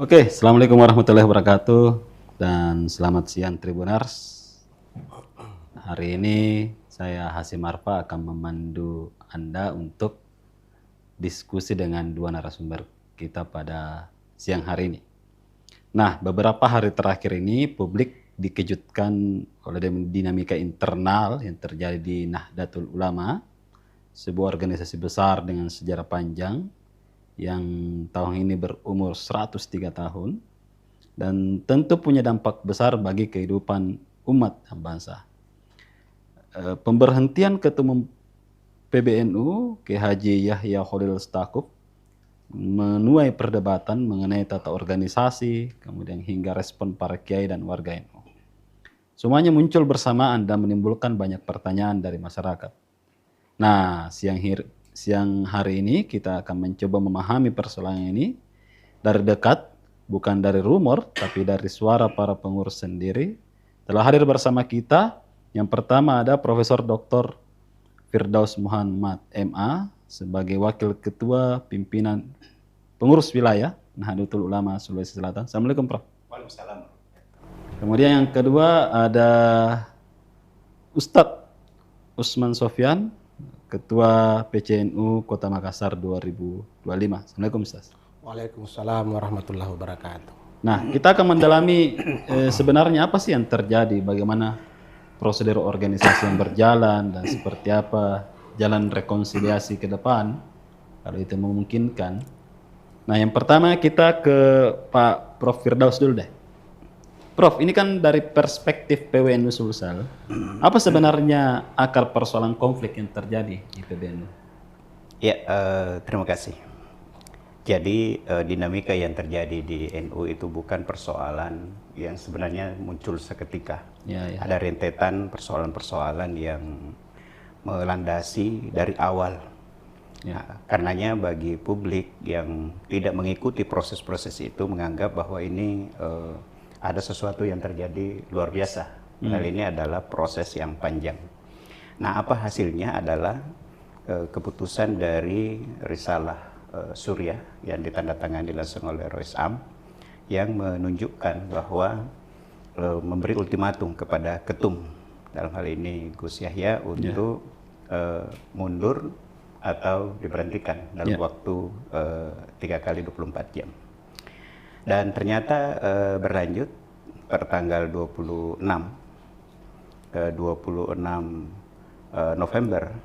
Oke, Assalamualaikum warahmatullahi wabarakatuh dan selamat siang Tribuners. Hari ini saya Hasim Arfa akan memandu Anda untuk diskusi dengan dua narasumber kita pada siang hari ini. Nah, beberapa hari terakhir ini publik dikejutkan oleh dinamika internal yang terjadi di Nahdlatul Ulama, sebuah organisasi besar dengan sejarah panjang yang tahun ini berumur 103 tahun dan tentu punya dampak besar bagi kehidupan umat dan bangsa. Pemberhentian Ketua Umum PBNU Kiai Haji Yahya Khalil Stakuf menuai perdebatan mengenai tata organisasi, kemudian hingga respon para kiai dan warga NU. Semuanya muncul bersamaan dan menimbulkan banyak pertanyaan dari masyarakat. Nah, siang hari ini kita akan mencoba memahami persoalan ini dari dekat, bukan dari rumor, tapi dari suara para pengurus sendiri. Telah hadir bersama kita, yang pertama ada Profesor Dr. Firdaus Muhammad MA sebagai Wakil Ketua Pimpinan Pengurus Wilayah Nahdlatul Ulama Sulawesi Selatan. Assalamualaikum, Prof. Waalaikumsalam. Kemudian yang kedua ada Ustadz Usman Sofyan, Ketua PCNU Kota Makassar 2025. Assalamualaikum, Ustaz. Waalaikumsalam warahmatullahi wabarakatuh. Nah, kita akan mendalami sebenarnya apa sih yang terjadi, bagaimana prosedur organisasi yang berjalan, dan seperti apa jalan rekonsiliasi ke depan, kalau itu memungkinkan. Nah, yang pertama kita ke Pak Prof. Firdaus dulu deh. Prof, ini kan dari perspektif PWNU Sulsel, apa sebenarnya akar persoalan konflik yang terjadi di PBNU? Ya, terima kasih. Jadi dinamika yang terjadi di NU itu bukan persoalan yang sebenarnya muncul seketika. Ya. Ada rentetan persoalan-persoalan yang melandasi dari awal. Ya. Nah, karenanya bagi publik yang tidak mengikuti proses-proses itu menganggap bahwa ini ada sesuatu yang terjadi luar biasa. Hal ini adalah proses yang panjang. Nah, apa hasilnya adalah keputusan dari Risalah Surya yang ditandatangani langsung oleh Rois Am yang menunjukkan bahwa memberi ultimatum kepada Ketum, dalam hal ini Gus Yahya, untuk mundur atau diberhentikan dalam waktu 3 kali 24 jam. Dan ternyata berlanjut per tanggal 26 November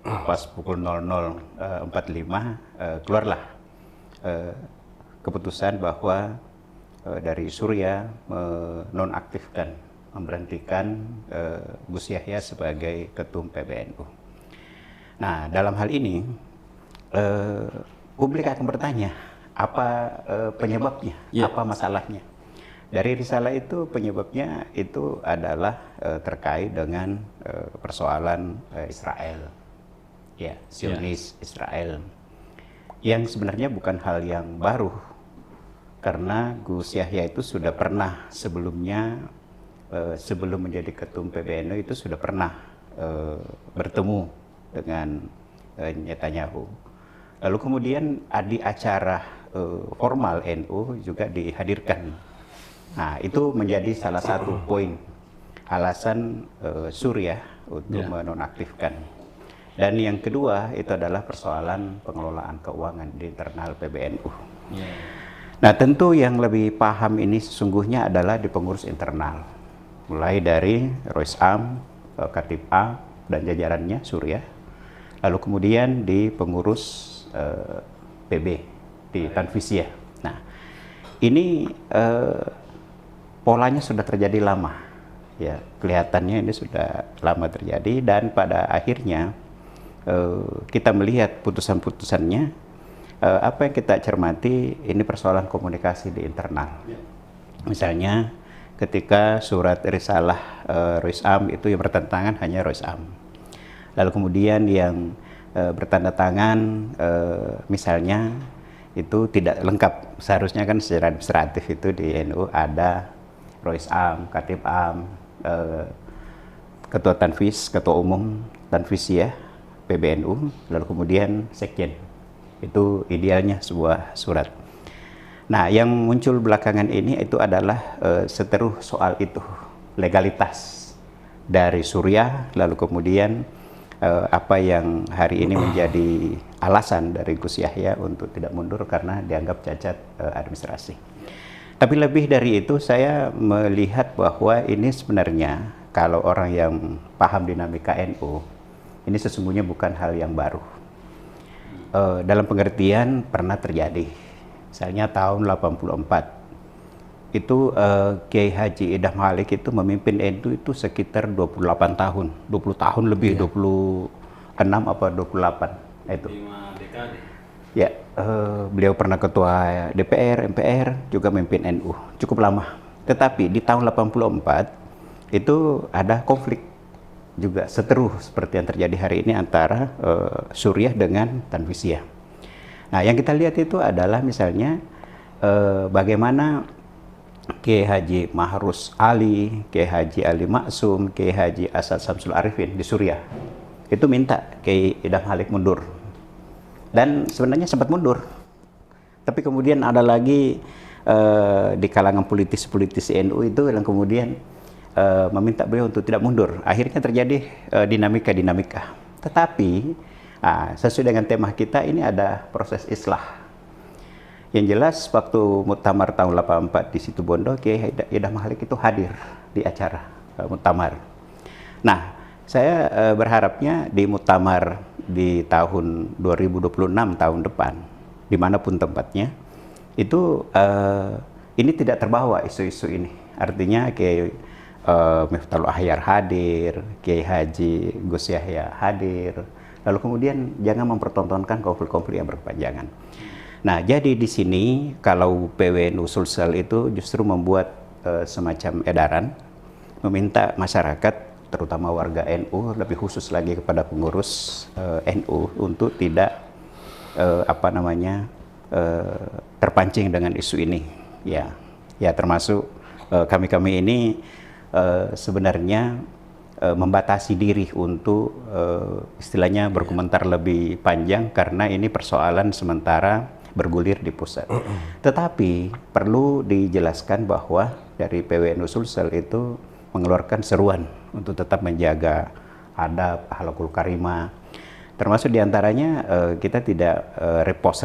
pas pukul 00.45 keluarlah keputusan bahwa dari Surya menonaktifkan, memberhentikan Gus Yahya sebagai Ketum PBNU. Nah, dalam hal ini publik akan bertanya, apa penyebabnya, apa masalahnya? Dari risalah itu penyebabnya itu adalah terkait dengan persoalan Israel, ya, Zionis Israel, yang sebenarnya bukan hal yang baru, karena Gus Yahya itu sudah pernah sebelumnya, sebelum menjadi Ketum PBNU itu sudah pernah bertemu dengan Netanyahu. Lalu kemudian di acara formal NU juga dihadirkan. Nah, itu menjadi salah satu poin alasan Surya untuk menonaktifkan. Dan yang kedua itu adalah persoalan pengelolaan keuangan di internal PBNU. Nah, tentu yang lebih paham ini sesungguhnya adalah di pengurus internal, mulai dari Rois Am, Katib A dan jajarannya Surya, lalu kemudian di pengurus PB di Tanfisiyah. Nah, ini polanya sudah terjadi lama, ya, kelihatannya ini sudah lama terjadi, dan pada akhirnya kita melihat putusan-putusannya, apa yang kita cermati ini persoalan komunikasi di internal. Misalnya ketika surat risalah Rois Am itu yang bertentangan hanya Rois Am, lalu kemudian yang bertanda tangan misalnya itu tidak lengkap. Seharusnya kan secara administratif itu di NU ada Rois Am, Katib Am, Ketua Tanfis, Ketua Umum Tanfisiyah PBNU, lalu kemudian Sekjen. Itu idealnya sebuah surat. Nah, yang muncul belakangan ini itu adalah seteruh soal itu, legalitas dari Suriah, lalu kemudian apa yang hari ini menjadi alasan dari Gus Yahya untuk tidak mundur karena dianggap cacat administrasi. Tapi lebih dari itu, saya melihat bahwa ini sebenarnya kalau orang yang paham dinamika NU, ini sesungguhnya bukan hal yang baru. Dalam pengertian pernah terjadi. Misalnya tahun 84, itu Kiai Haji Idham Malik itu memimpin NU itu sekitar 28 tahun. 20 tahun lebih, 26 apa 28. Itu. 5 dekade. Ya, beliau pernah ketua DPR, MPR, juga memimpin NU. Cukup lama. Tetapi di tahun 84 itu ada konflik juga seteruh seperti yang terjadi hari ini antara Suriah dengan Tanfisiyah. Nah, yang kita lihat itu adalah misalnya bagaimana Kiai Haji Mahrus Ali, Kiai Haji Ali Maksum, Kiai Haji Asad Samsul Arifin di Suriah itu minta Kiai Idham Malik mundur. Dan sebenarnya sempat mundur. Tapi kemudian ada lagi di kalangan politisi NU itu yang kemudian meminta beliau untuk tidak mundur. Akhirnya terjadi dinamika-dinamika. Tetapi sesuai dengan tema kita ini ada proses islah. Yang jelas waktu muktamar tahun 84 di Situbondo, Kiai Idham Malik itu hadir di acara muktamar. Nah, saya berharapnya di muktamar di tahun 2026 tahun depan, dimanapun tempatnya, itu ini tidak terbawa isu-isu ini. Artinya Kiai Miftahul Ahyar hadir, Kiai Haji Gus Yahya hadir, lalu kemudian jangan mempertontonkan konflik-konflik yang berkepanjangan. Nah, jadi di sini kalau PWNU Sulsel itu justru membuat semacam edaran, meminta masyarakat, terutama warga NU, lebih khusus lagi kepada pengurus NU untuk tidak terpancing dengan isu ini. Ya, termasuk kami ini sebenarnya membatasi diri untuk istilahnya berkomentar lebih panjang karena ini persoalan sementara bergulir di pusat. Tetapi perlu dijelaskan bahwa dari PWNU Sulsel itu mengeluarkan seruan untuk tetap menjaga adab, akhlakul karimah. Termasuk diantaranya kita tidak repost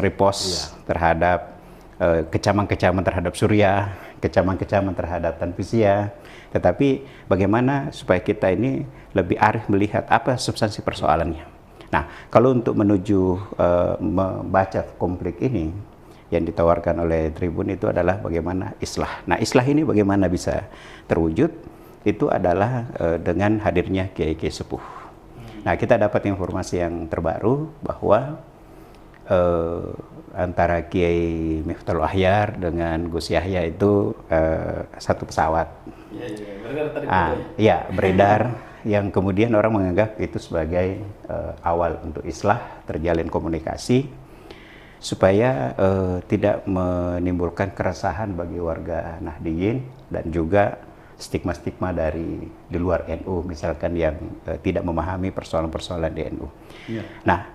terhadap kecaman-kecaman terhadap Suriah, kecaman-kecaman terhadap Tanfisiyah. Tetapi bagaimana supaya kita ini lebih arif melihat apa substansi persoalannya. Nah, kalau untuk menuju membaca konflik ini yang ditawarkan oleh Tribun itu adalah bagaimana islah. Nah, islah ini bagaimana bisa terwujud? Itu adalah dengan hadirnya kiai-kiai sepuh. Nah, kita dapat informasi yang terbaru bahwa antara Kiai Miftahul Ahyar dengan Gus Yahya itu satu pesawat. Beredar yang kemudian orang menganggap itu sebagai awal untuk islah, terjalin komunikasi supaya tidak menimbulkan keresahan bagi warga Nahdliyin dan juga stigma-stigma dari di luar NU, misalkan yang tidak memahami persoalan-persoalan di NU. Nah,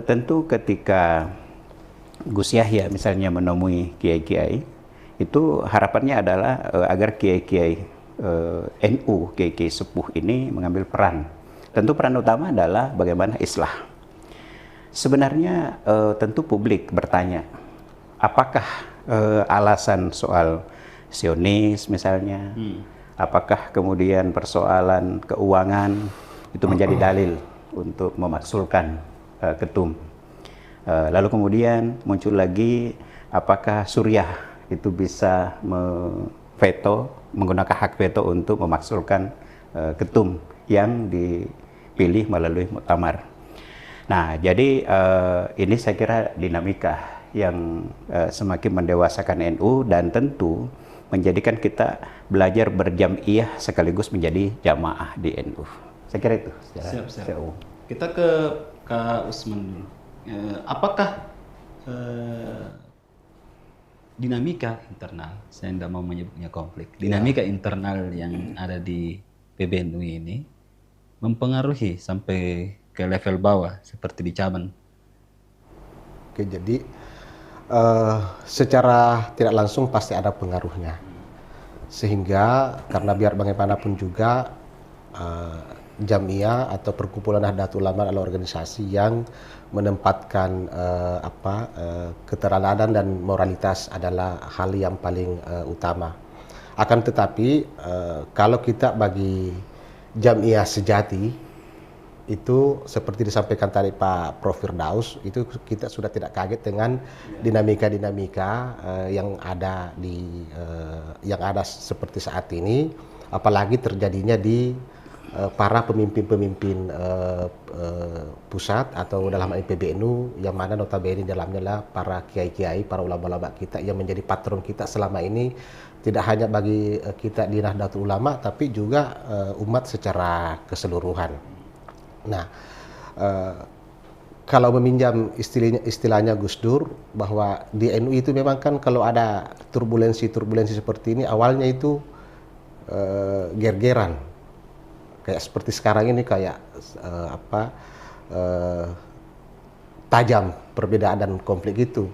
tentu ketika Gus Yahya misalnya menemui kiai-kiai, itu harapannya adalah agar kiai-kiai NU, kiai-kiai sepuh ini mengambil peran. Tentu peran utama adalah bagaimana islah. Sebenarnya tentu publik bertanya, apakah alasan soal Zionis misalnya, apakah kemudian persoalan keuangan itu menjadi dalil untuk memaksulkan ketum. Lalu kemudian muncul lagi, apakah Suriah itu bisa menggunakan hak veto untuk memaksulkan ketum yang dipilih melalui muktamar. Nah, jadi ini saya kira dinamika yang semakin mendewasakan NU dan tentu menjadikan kita belajar berjam'iyah sekaligus menjadi jamaah di NU. Saya kira itu. Siap. Kita ke Kak Usman dulu. Apakah dinamika internal, saya tidak mau menyebutnya konflik, dinamika internal yang ada di PBNU ini mempengaruhi sampai ke level bawah seperti di cabang? Oke, jadi Secara tidak langsung pasti ada pengaruhnya. Sehingga karena biar bagaimanapun juga Jamiyah atau Perkumpulan Nahdlatul Ulama adalah organisasi yang menempatkan keteladanan dan moralitas adalah hal yang paling utama. Akan tetapi kalau kita bagi Jamiyah sejati itu seperti disampaikan tadi Pak Prof. Firdaus, itu kita sudah tidak kaget dengan dinamika-dinamika yang ada seperti saat ini, apalagi terjadinya di para pemimpin-pemimpin pusat atau dalam hal ini PBNU, yang mana notabene dalamnya adalah para kiai-kiai, para ulama-ulama kita yang menjadi patron kita selama ini, tidak hanya bagi kita di Nahdlatul Ulama tapi juga umat secara keseluruhan. Nah, kalau meminjam istilahnya Gus Dur, bahwa di NU itu memang kan kalau ada turbulensi seperti ini, awalnya itu gergeran, kayak seperti sekarang ini, kayak tajam perbedaan dan konflik itu.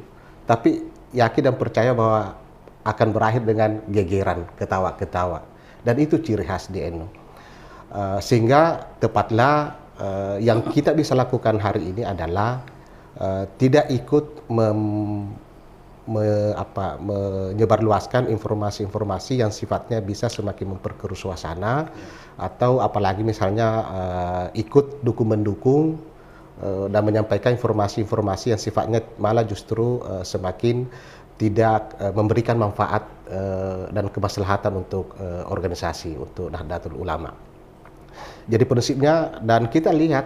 Tapi yakin dan percaya bahwa akan berakhir dengan gegeran, ketawa-ketawa, dan itu ciri khas di NU. Sehingga tepatlah yang kita bisa lakukan hari ini adalah tidak ikut menyebarluaskan informasi-informasi yang sifatnya bisa semakin memperkeruh suasana, atau apalagi misalnya ikut mendukung dan menyampaikan informasi-informasi yang sifatnya malah justru semakin tidak memberikan manfaat dan kemaslahatan untuk organisasi, untuk Nahdlatul Ulama. Jadi prinsipnya, dan kita lihat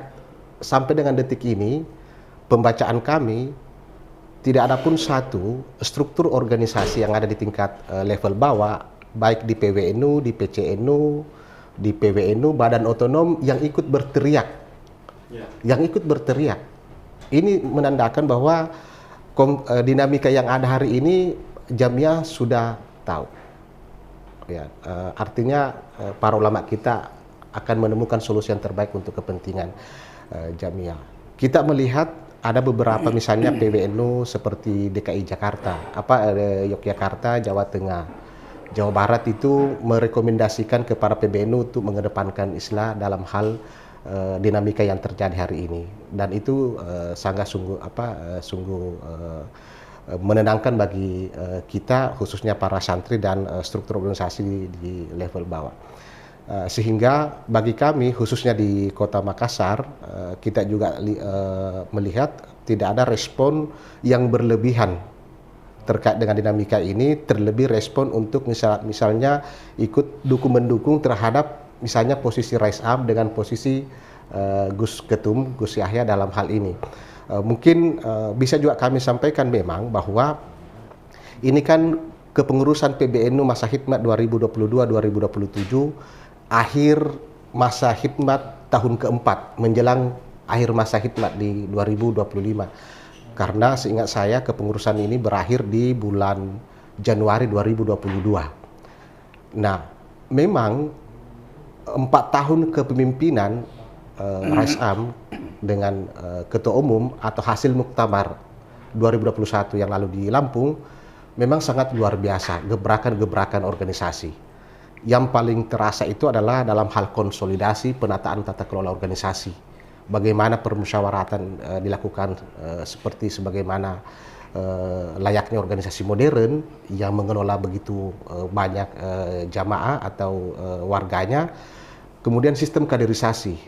sampai dengan detik ini, pembacaan kami tidak ada pun satu struktur organisasi yang ada di tingkat level bawah, baik di PWNU, di PCNU, di PWNU, Badan Otonom, yang ikut berteriak. Yang ikut berteriak. Ini menandakan bahwa dinamika yang ada hari ini Jamiyah sudah tahu. Ya, artinya para ulama kita akan menemukan solusi yang terbaik untuk kepentingan Jamiyah. Kita melihat ada beberapa misalnya PWNU seperti DKI Jakarta, Yogyakarta, Jawa Tengah, Jawa Barat itu merekomendasikan kepada PBNU untuk mengedepankan Islam dalam hal dinamika yang terjadi hari ini, dan itu sangat sungguh menenangkan bagi kita, khususnya para santri dan struktur organisasi di level bawah. Sehingga bagi kami khususnya di Kota Makassar, kita juga melihat tidak ada respon yang berlebihan terkait dengan dinamika ini, terlebih respon untuk misalnya ikut mendukung terhadap misalnya posisi Rais Am dengan posisi Gus Ketum, Gus Yahya dalam hal ini. Mungkin bisa juga kami sampaikan memang bahwa ini kan kepengurusan PBNU masa khidmat 2022-2027, akhir masa khidmat tahun keempat, menjelang akhir masa khidmat di 2025. Karena seingat saya kepengurusan ini berakhir di bulan Januari 2022. Nah, memang 4 tahun kepemimpinan Rais Am dengan Ketua Umum atau hasil Muktamar 2021 yang lalu di Lampung memang sangat luar biasa, gebrakan-gebrakan organisasi. Yang paling terasa itu adalah dalam hal konsolidasi penataan tata kelola organisasi. Bagaimana permusyawaratan dilakukan seperti sebagaimana layaknya organisasi modern yang mengelola begitu banyak jamaah atau warganya. Kemudian sistem kaderisasi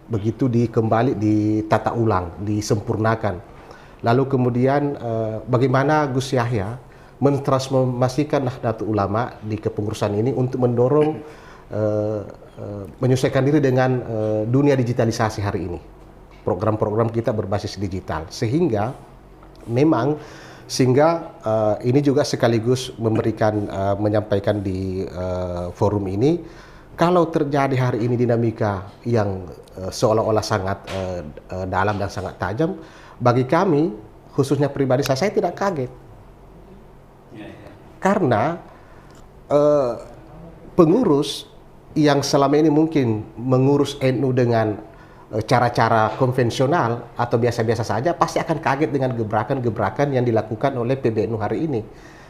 begitu ditata ulang, disempurnakan. Lalu kemudian bagaimana Gus Yahya mentransformasikan Nahdlatul Ulama di kepengurusan ini untuk mendorong menyesuaikan diri dengan dunia digitalisasi hari ini. Program-program kita berbasis digital, sehingga ini juga sekaligus menyampaikan di forum ini, kalau terjadi hari ini dinamika yang seolah-olah sangat dalam dan sangat tajam, bagi kami khususnya pribadi saya tidak kaget. Karena pengurus yang selama ini mungkin mengurus NU dengan cara-cara konvensional atau biasa-biasa saja, pasti akan kaget dengan gebrakan-gebrakan yang dilakukan oleh PBNU hari ini.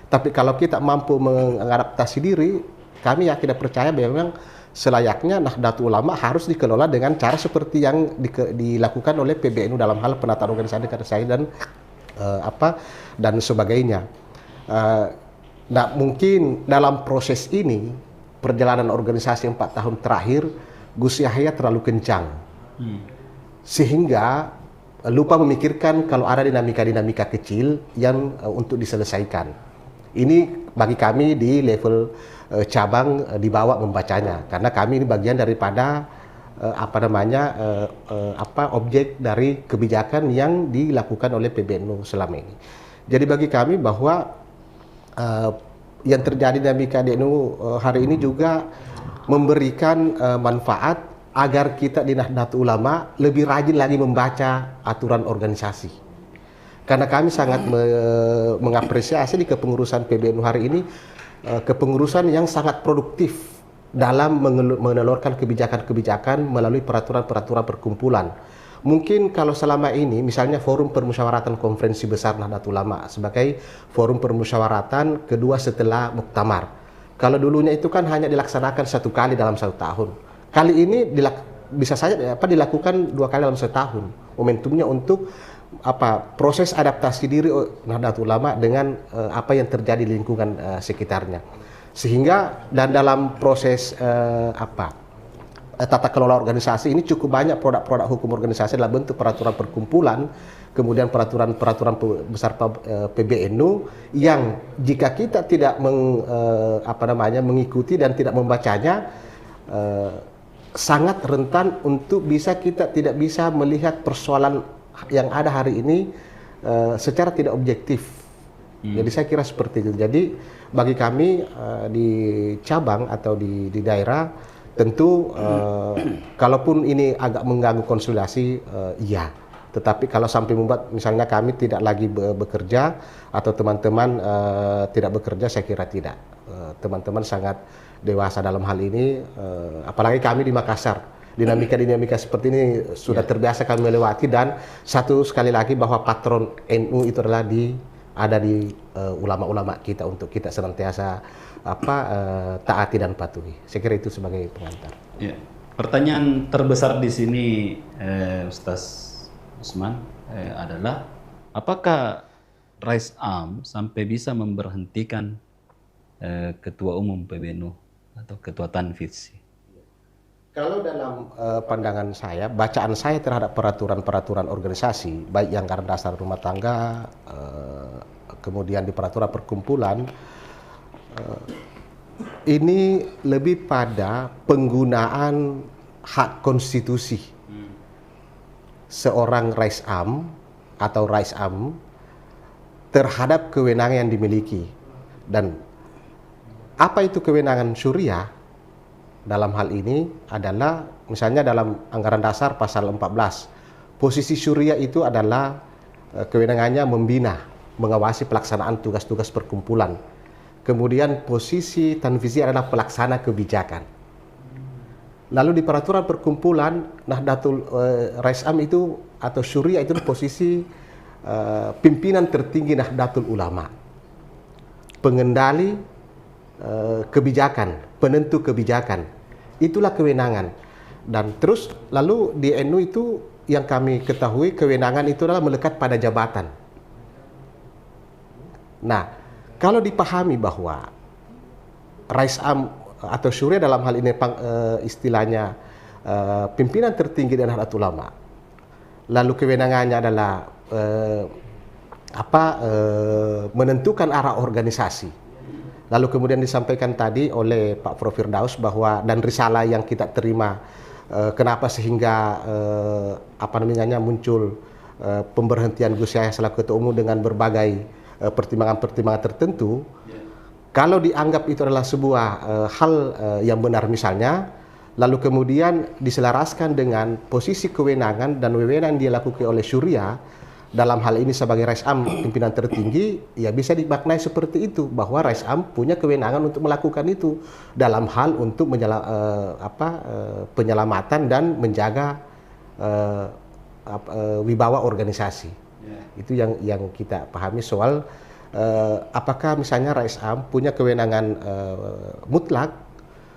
Tapi kalau kita mampu mengadaptasi diri, kami yakin dan percaya memang selayaknya Nahdlatul Ulama harus dikelola dengan cara seperti yang dilakukan oleh PBNU dalam hal penataan organisasi dan dan sebagainya. Nah, mungkin dalam proses ini perjalanan organisasi 4 tahun terakhir Gus Yahya terlalu kencang. Sehingga lupa memikirkan kalau ada dinamika-dinamika kecil yang untuk diselesaikan. Ini bagi kami di level cabang dibawa membacanya, karena kami ini bagian daripada objek dari kebijakan yang dilakukan oleh PBNU selama ini. Jadi bagi kami bahwa yang terjadi dinamika di NU hari ini juga memberikan manfaat agar kita di Nahdlatul Ulama lebih rajin lagi membaca aturan organisasi. Karena kami sangat mengapresiasi di kepengurusan PBNU hari ini, kepengurusan yang sangat produktif dalam menelurkan kebijakan-kebijakan melalui peraturan-peraturan perkumpulan. Mungkin kalau selama ini, misalnya Forum Permusyawaratan Konferensi Besar Nahdlatul Ulama sebagai forum permusyawaratan kedua setelah Muktamar. Kalau dulunya itu kan hanya dilaksanakan 1 kali dalam 1 tahun. Kali ini bisa saja dilakukan 2 kali dalam setahun. Momentumnya untuk proses adaptasi diri Nahdlatul Ulama dengan apa yang terjadi di lingkungan sekitarnya. Sehingga dan dalam proses tata kelola organisasi ini cukup banyak produk-produk hukum organisasi dalam bentuk peraturan perkumpulan, kemudian peraturan-peraturan besar PBNU yang jika kita tidak mengikuti dan tidak membacanya, sangat rentan untuk kita tidak bisa melihat persoalan yang ada hari ini secara tidak objektif. Jadi saya kira seperti itu. Jadi bagi kami di cabang atau di daerah tentu kalaupun ini agak mengganggu konsolidasi, iya. Tetapi kalau sampai membuat misalnya kami tidak lagi bekerja atau teman-teman tidak bekerja, saya kira tidak. Teman-teman sangat dewasa dalam hal ini, apalagi kami di Makassar. Dinamika-dinamika seperti ini sudah terbiasa kami melewati, dan sekali lagi bahwa patron NU itu adalah ada di ulama-ulama kita untuk kita senantiasa taati dan patuhi. Saya kira itu sebagai pengantar. Ya. Pertanyaan terbesar di sini, Ustaz Usman, adalah apakah Rais Am sampai bisa memberhentikan Ketua Umum PBNU atau Ketua Tanfiz? Kalau dalam pandangan saya, bacaan saya terhadap peraturan-peraturan organisasi, baik yang anggaran dasar rumah tangga, kemudian di peraturan perkumpulan, ini lebih pada penggunaan hak konstitusi seorang Rais Am atau Rais Am terhadap kewenangan yang dimiliki. Dan apa itu kewenangan syuriah? Dalam hal ini adalah misalnya dalam anggaran dasar pasal 14, posisi syuriah itu adalah kewenangannya membina, mengawasi pelaksanaan tugas-tugas perkumpulan. Kemudian posisi tanfizi adalah pelaksana kebijakan. Lalu di peraturan perkumpulan Nahdlatul Rais Am itu atau syuriah itu posisi pimpinan tertinggi Nahdlatul Ulama, pengendali kebijakan, penentu kebijakan. Itulah kewenangan. Dan terus lalu di NU itu yang kami ketahui kewenangan itu adalah melekat pada jabatan. Nah, kalau dipahami bahwa Rais Am atau syuriah dalam hal ini istilahnya pimpinan tertinggi dan Nahdlatul Ulama, lalu kewenangannya adalah menentukan arah organisasi. Lalu kemudian disampaikan tadi oleh Pak Prof. Firdaus bahwa dan risalah yang kita terima, kenapa sehingga muncul pemberhentian Gus Yahya selaku Ketua Umum dengan berbagai pertimbangan-pertimbangan tertentu. Kalau dianggap itu adalah sebuah hal yang benar misalnya, lalu kemudian diselaraskan dengan posisi kewenangan dan wewenang yang dilakukan oleh syuriah, dalam hal ini sebagai Rais Am pimpinan tertinggi, ya bisa dimaknai seperti itu, bahwa Rais Am punya kewenangan untuk melakukan itu dalam hal untuk penyelamatan dan menjaga wibawa organisasi. Itu yang kita pahami soal apakah misalnya Raisam punya kewenangan mutlak.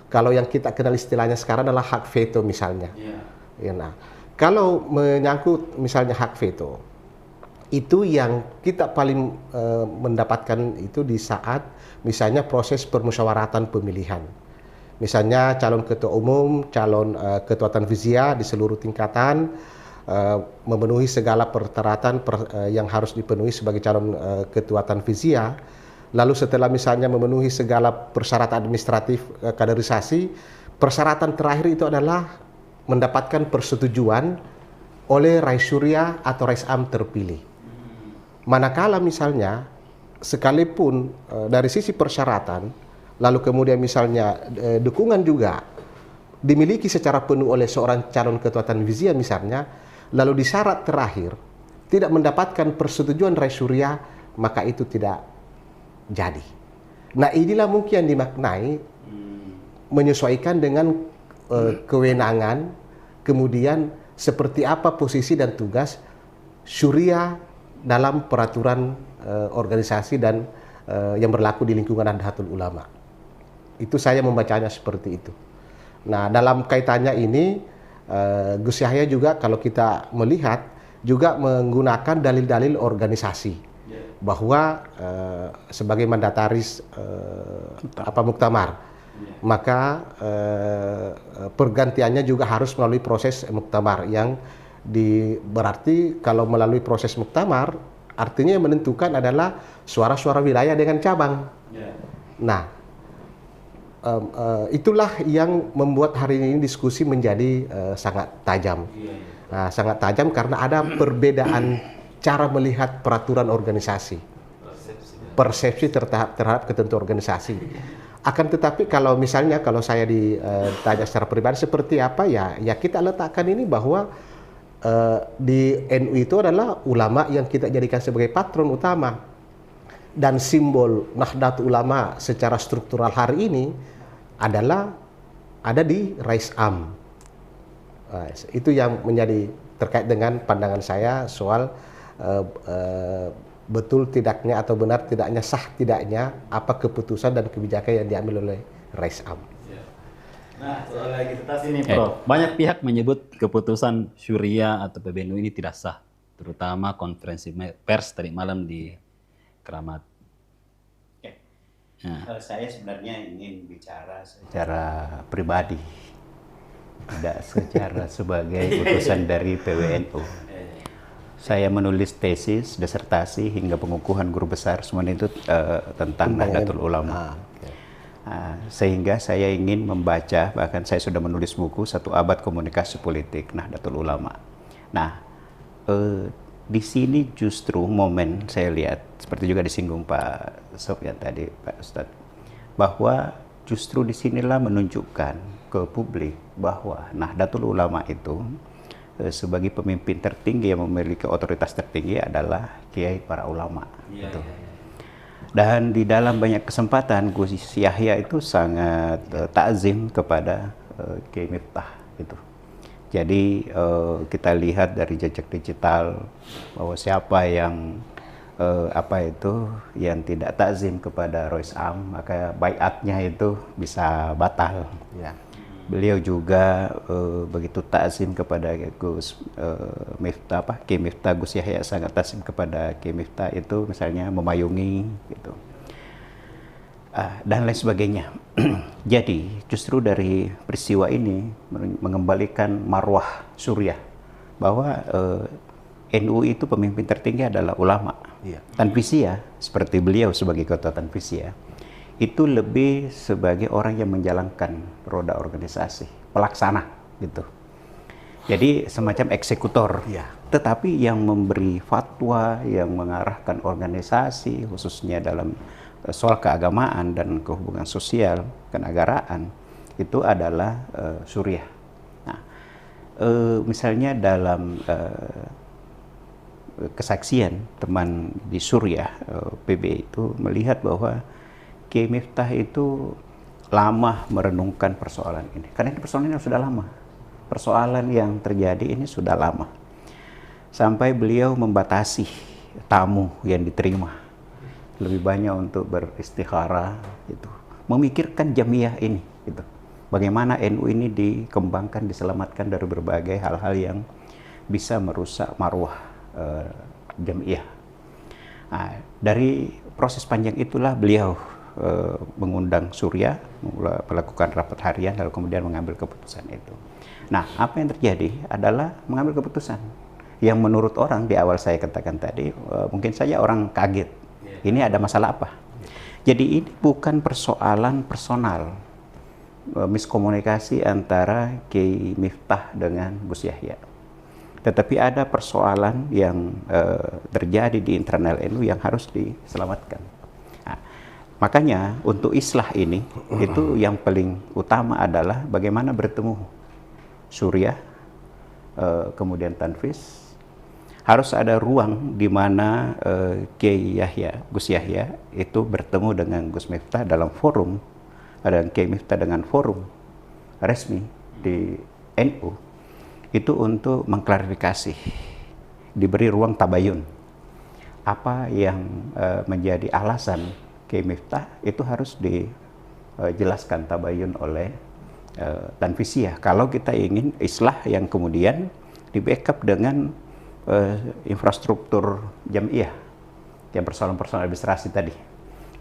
Kalau yang kita kenal istilahnya sekarang adalah hak veto misalnya. Ya, nah, kalau menyangkut misalnya hak veto, itu yang kita paling mendapatkan itu di saat misalnya proses permusyawaratan pemilihan. Misalnya calon ketua umum, calon ketua tanfiziyah di seluruh tingkatan memenuhi segala persyaratan yang harus dipenuhi sebagai calon ketua tanfiziyah. Lalu setelah misalnya memenuhi segala persyaratan administratif kaderisasi, persyaratan terakhir itu adalah mendapatkan persetujuan oleh Rais Syuriah atau Raisam terpilih. Manakala misalnya sekalipun dari sisi persyaratan, lalu kemudian misalnya dukungan juga dimiliki secara penuh oleh seorang calon ketua tanfiziyah misalnya, lalu di syarat terakhir tidak mendapatkan persetujuan Rais Syuriah, maka itu tidak jadi. Nah, inilah mungkin yang dimaknai menyesuaikan dengan kewenangan, kemudian seperti apa posisi dan tugas Syuriah dalam peraturan organisasi dan yang berlaku di lingkungan Nahdlatul Ulama. Itu saya membacanya seperti itu. Nah, dalam kaitannya ini Gus Yahya juga kalau kita melihat juga menggunakan dalil-dalil organisasi bahwa sebagai mandataris muktamar, maka pergantiannya juga harus melalui proses muktamar yang berarti kalau melalui proses muktamar artinya yang menentukan adalah suara-suara wilayah dengan cabang. Nah, itulah yang membuat hari ini diskusi menjadi sangat tajam. Nah, sangat tajam karena ada perbedaan cara melihat peraturan organisasi, persepsi terhadap ketentuan organisasi. Akan tetapi kalau misalnya kalau saya ditanya secara pribadi seperti apa, ya kita letakkan ini bahwa di NU itu adalah ulama yang kita jadikan sebagai patron utama, dan simbol Nahdlatul Ulama secara struktural hari ini adalah ada di Raisam. Itu yang menjadi terkait dengan pandangan saya soal betul tidaknya atau benar tidaknya, sah tidaknya apa keputusan dan kebijakan yang diambil oleh Raisam. Nah, soal legitimitas ini, Prof. Banyak pihak menyebut keputusan Syuriah atau PBNU ini tidak sah, terutama konferensi pers tadi malam di Keramat. Saya sebenarnya ingin bicara secara pribadi, tidak secara sebagai utusan dari PBNU. Saya menulis tesis, disertasi, hingga pengukuhan guru besar, semuanya itu tentang Nahdlatul Ulama. Sehingga saya ingin membaca, bahkan saya sudah menulis buku 1 abad komunikasi politik Nahdlatul Ulama. Nah, di sini justru momen saya lihat, seperti juga disinggung Pak Sofyan tadi, Pak Ustadz, bahwa justru disinilah menunjukkan ke publik bahwa Nahdlatul Ulama itu sebagai pemimpin tertinggi yang memiliki otoritas tertinggi adalah kiai para ulama. Gitu. Dan di dalam banyak kesempatan Gus Yahya itu sangat takzim kepada Kiai Miftah. Gitu. Jadi kita lihat dari jejak digital bahwa siapa yang yang tidak takzim kepada Raisam, maka baiatnya itu bisa batal. Ya. Beliau juga begitu takzim kepada Gus Miftah, Kiai Miftah, Gus Yahya sangat takzim kepada Kiai Miftah itu misalnya memayungi gitu. Dan lain sebagainya. Jadi justru dari peristiwa ini mengembalikan marwah Syuriah bahwa NU itu pemimpin tertinggi adalah ulama. Tanfiziyah seperti beliau sebagai ketua Tanfiziyah itu lebih sebagai orang yang menjalankan roda organisasi, pelaksana gitu. Jadi semacam eksekutor, tetapi yang memberi fatwa, yang mengarahkan organisasi, khususnya dalam soal keagamaan dan kehubungan sosial, kenegaraan, itu adalah Syuriah. Nah, misalnya dalam kesaksian teman di Suriah, PB itu melihat bahwa Kiai Miftah itu lama merenungkan persoalan ini. Karena ini persoalan yang sudah lama. persoalan yang terjadi ini sudah lama. Sampai beliau membatasi tamu yang diterima. Lebih banyak untuk beristikharah gitu. Memikirkan jamiah ini gitu. Bagaimana NU ini dikembangkan, diselamatkan dari berbagai hal-hal yang bisa merusak marwah jamiah. Nah, dari proses panjang itulah beliau mengundang Surya, melakukan rapat harian, lalu kemudian mengambil keputusan itu. Nah, apa yang terjadi adalah mengambil keputusan yang menurut orang di awal saya katakan tadi, mungkin saja orang kaget. Ini ada masalah apa? Jadi ini bukan persoalan personal, miskomunikasi antara Kiai Miftah dengan Gus Yahya. Tetapi ada persoalan yang terjadi di internal NU yang harus diselamatkan. Nah, makanya untuk islah ini, itu yang paling utama adalah bagaimana bertemu Surya, kemudian Tanfis. Harus ada ruang di mana Kiai Yahya, Gus Yahya itu bertemu dengan Gus Miftah dalam forum, dan Kiai Miftah dengan forum resmi di NU. Itu untuk mengklarifikasi, diberi ruang tabayun. Apa yang menjadi alasan Kiai Miftah itu harus dijelaskan tabayun oleh Tanfisiyah. Kalau kita ingin islah yang kemudian di backup dengan infrastruktur jamiah, yang persoalan-persoalan administrasi tadi.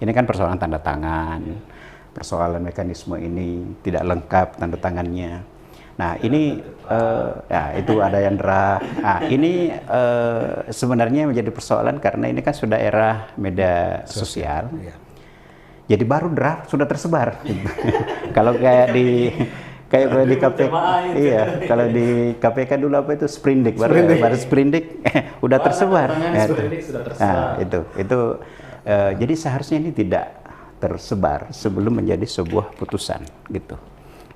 Ini kan persoalan tanda tangan, persoalan mekanisme ini tidak lengkap tanda tangannya. Nah ini ya itu ada yang draft. Nah ini sebenarnya menjadi persoalan karena ini kan sudah era media sosial. Jadi baru draft sudah tersebar. Kalau kayak di KPK, iya, kalau di KPK dulu apa itu sprindik, baru sprindik udah tersebar. Nah itu jadi seharusnya ini tidak tersebar sebelum menjadi sebuah putusan gitu.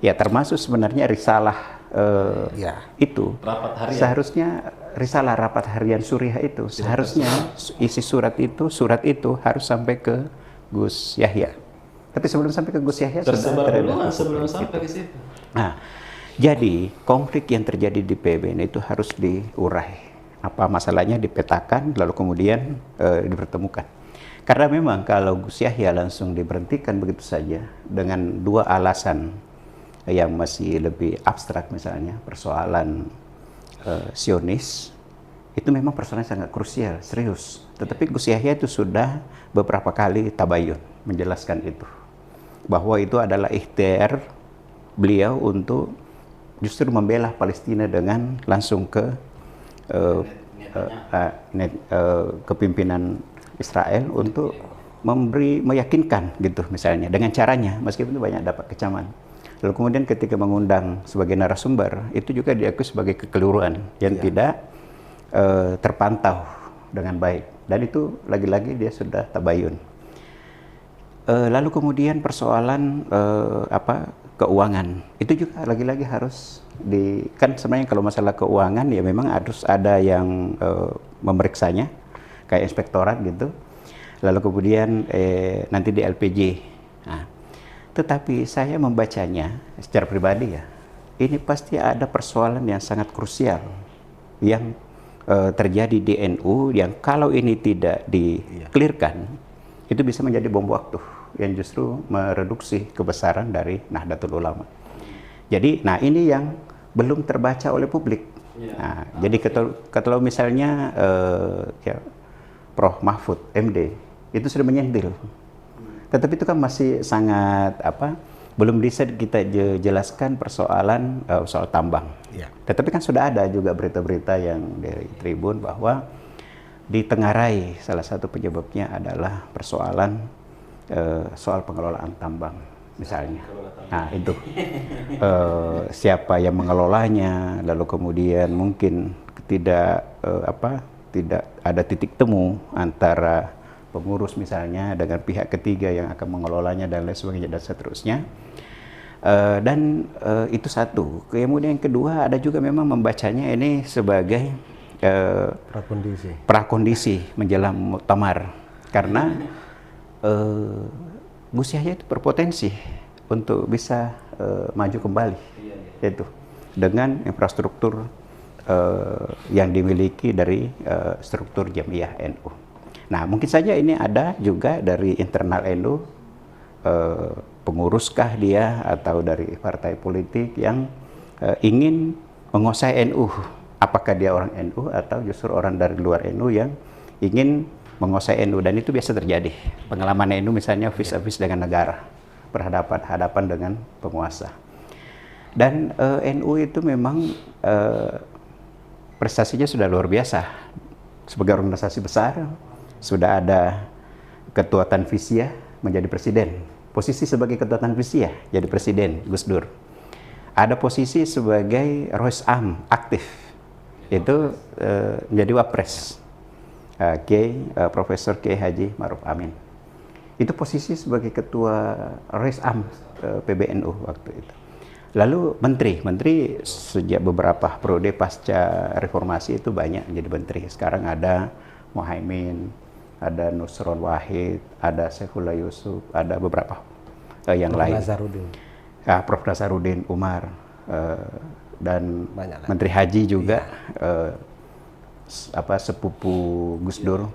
Ya termasuk sebenarnya risalah itu seharusnya risalah rapat harian Surya itu seharusnya isi surat itu harus sampai ke Gus Yahya. Tapi sebelum sampai ke Gus Yahya tersebar dulu sebelum sampai ke situ. Nah, jadi konflik yang terjadi di PBN itu harus diurai. Apa masalahnya dipetakan lalu kemudian dipertemukan. Karena memang kalau Gus Yahya langsung diberhentikan begitu saja dengan dua alasan yang masih lebih abstrak, misalnya persoalan Sionis, itu memang persoalan sangat krusial, serius. Tetapi Gus Yahya itu sudah beberapa kali tabayun menjelaskan itu, bahwa itu adalah ikhtiar beliau untuk justru membela Palestina dengan langsung ke kepimpinan Israel untuk meyakinkan gitu misalnya dengan caranya, meskipun itu banyak dapat kecaman. Lalu kemudian ketika mengundang sebagai narasumber, itu juga diakui sebagai kekeliruan yang tidak terpantau dengan baik. Dan itu lagi-lagi dia sudah tabayun. Lalu kemudian persoalan keuangan, itu juga lagi-lagi harus kan sebenarnya kalau masalah keuangan ya memang harus ada yang memeriksanya, kayak inspektorat gitu. Lalu kemudian nanti di LPG. Nah, tetapi saya membacanya secara pribadi ya, ini pasti ada persoalan yang sangat krusial yang terjadi di NU yang kalau ini tidak di-clearkan, itu bisa menjadi bom waktu yang justru mereduksi kebesaran dari Nahdlatul Ulama. Jadi, nah ini yang belum terbaca oleh publik. Nah, jadi kalau misalnya Prof. Mahfud MD itu sudah menyentil. Tetapi itu kan masih sangat belum bisa kita jelaskan persoalan soal tambang. Tetapi kan sudah ada juga berita-berita yang dari Tribun bahwa ditengarai salah satu penyebabnya adalah persoalan soal pengelolaan tambang misalnya. Nah itu siapa yang mengelolanya, lalu kemudian mungkin tidak ada titik temu antara pengurus misalnya dengan pihak ketiga yang akan mengelolanya dan lain sebagainya dan seterusnya. Itu satu. Kemudian yang kedua ada juga memang membacanya ini sebagai prakondisi menjelang muktamar, karena Gus Yahya itu berpotensi untuk bisa maju kembali. Itu dengan infrastruktur yang dimiliki dari struktur Jamiah NU. Nah, mungkin saja ini ada juga dari internal NU, penguruskah dia atau dari partai politik yang ingin menguasai NU. Apakah dia orang NU atau justru orang dari luar NU yang ingin menguasai NU, dan itu biasa terjadi. Pengalaman NU misalnya vis-a-vis dengan negara, berhadapan-hadapan dengan penguasa. Dan NU itu memang prestasinya sudah luar biasa. Sebagai organisasi besar, sudah ada Ketua Tanfisiyah menjadi presiden. Posisi sebagai Ketua Tanfisiyah jadi presiden, Gus Dur. Ada posisi sebagai Rois Am aktif, itu menjadi Wapres, Profesor Kiai Haji Ma'ruf Amin. Itu posisi sebagai Ketua Rois Am PBNU waktu itu. Lalu menteri sejak beberapa periode pasca reformasi itu banyak menjadi menteri. Sekarang ada Muhaimin, ada Nusron Wahid, ada Saifullah Yusuf, ada beberapa yang lain. Prof. Nasaruddin Umar, dan Menteri Haji juga, sepupu Gus Dur,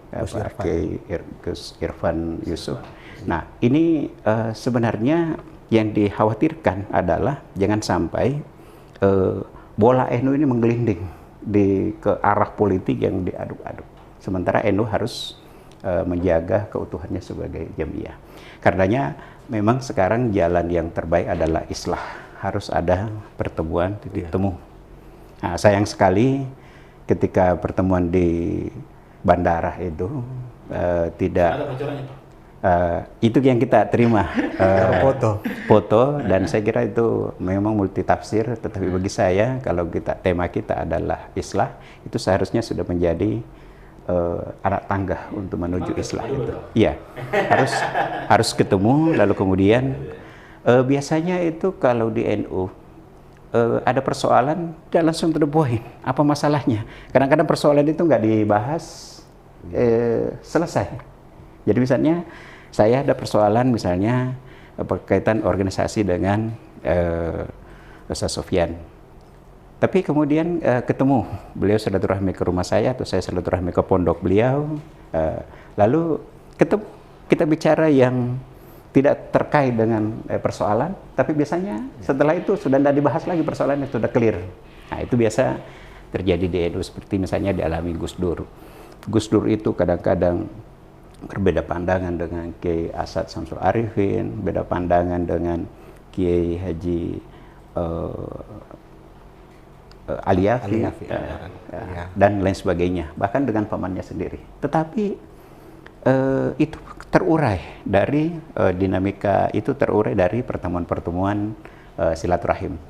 Gus Irfan Yusuf. Nah, ini sebenarnya yang dikhawatirkan adalah jangan sampai bola NU ini menggelinding ke arah politik yang diaduk-aduk. Sementara NU harus menjaga keutuhannya sebagai Jamiah. Karenanya memang sekarang jalan yang terbaik adalah islah. Harus ada pertemuan titik temu. Nah, sayang sekali ketika pertemuan di bandara itu tidak itu yang kita terima foto, dan saya kira itu memang multitafsir. Tetapi bagi saya, kalau tema kita adalah islah, itu seharusnya sudah menjadi anak tangga untuk menuju islah itu. Iya, harus ketemu. Lalu kemudian biasanya itu kalau di NU ada persoalan, tidak langsung to the point. Apa masalahnya? Kadang-kadang persoalan itu nggak dibahas, selesai. Jadi misalnya saya ada persoalan misalnya berkaitan organisasi dengan Ustaz Sofyan. Tapi kemudian ketemu, beliau silaturahmi ke rumah saya atau saya silaturahmi ke pondok beliau, lalu ketemu, kita bicara yang tidak terkait dengan persoalan, tapi biasanya setelah itu sudah tidak dibahas lagi persoalannya, sudah clear. Nah, itu biasa terjadi di NU, seperti misalnya dialami Gus Dur. Gus Dur itu kadang-kadang berbeda pandangan dengan Kiai Asad Samsul Arifin, beda pandangan dengan Kiai Haji Aliafi, dan lain sebagainya, bahkan dengan pamannya sendiri. Tetapi itu terurai dari dinamika itu, terurai dari pertemuan-pertemuan silaturahim.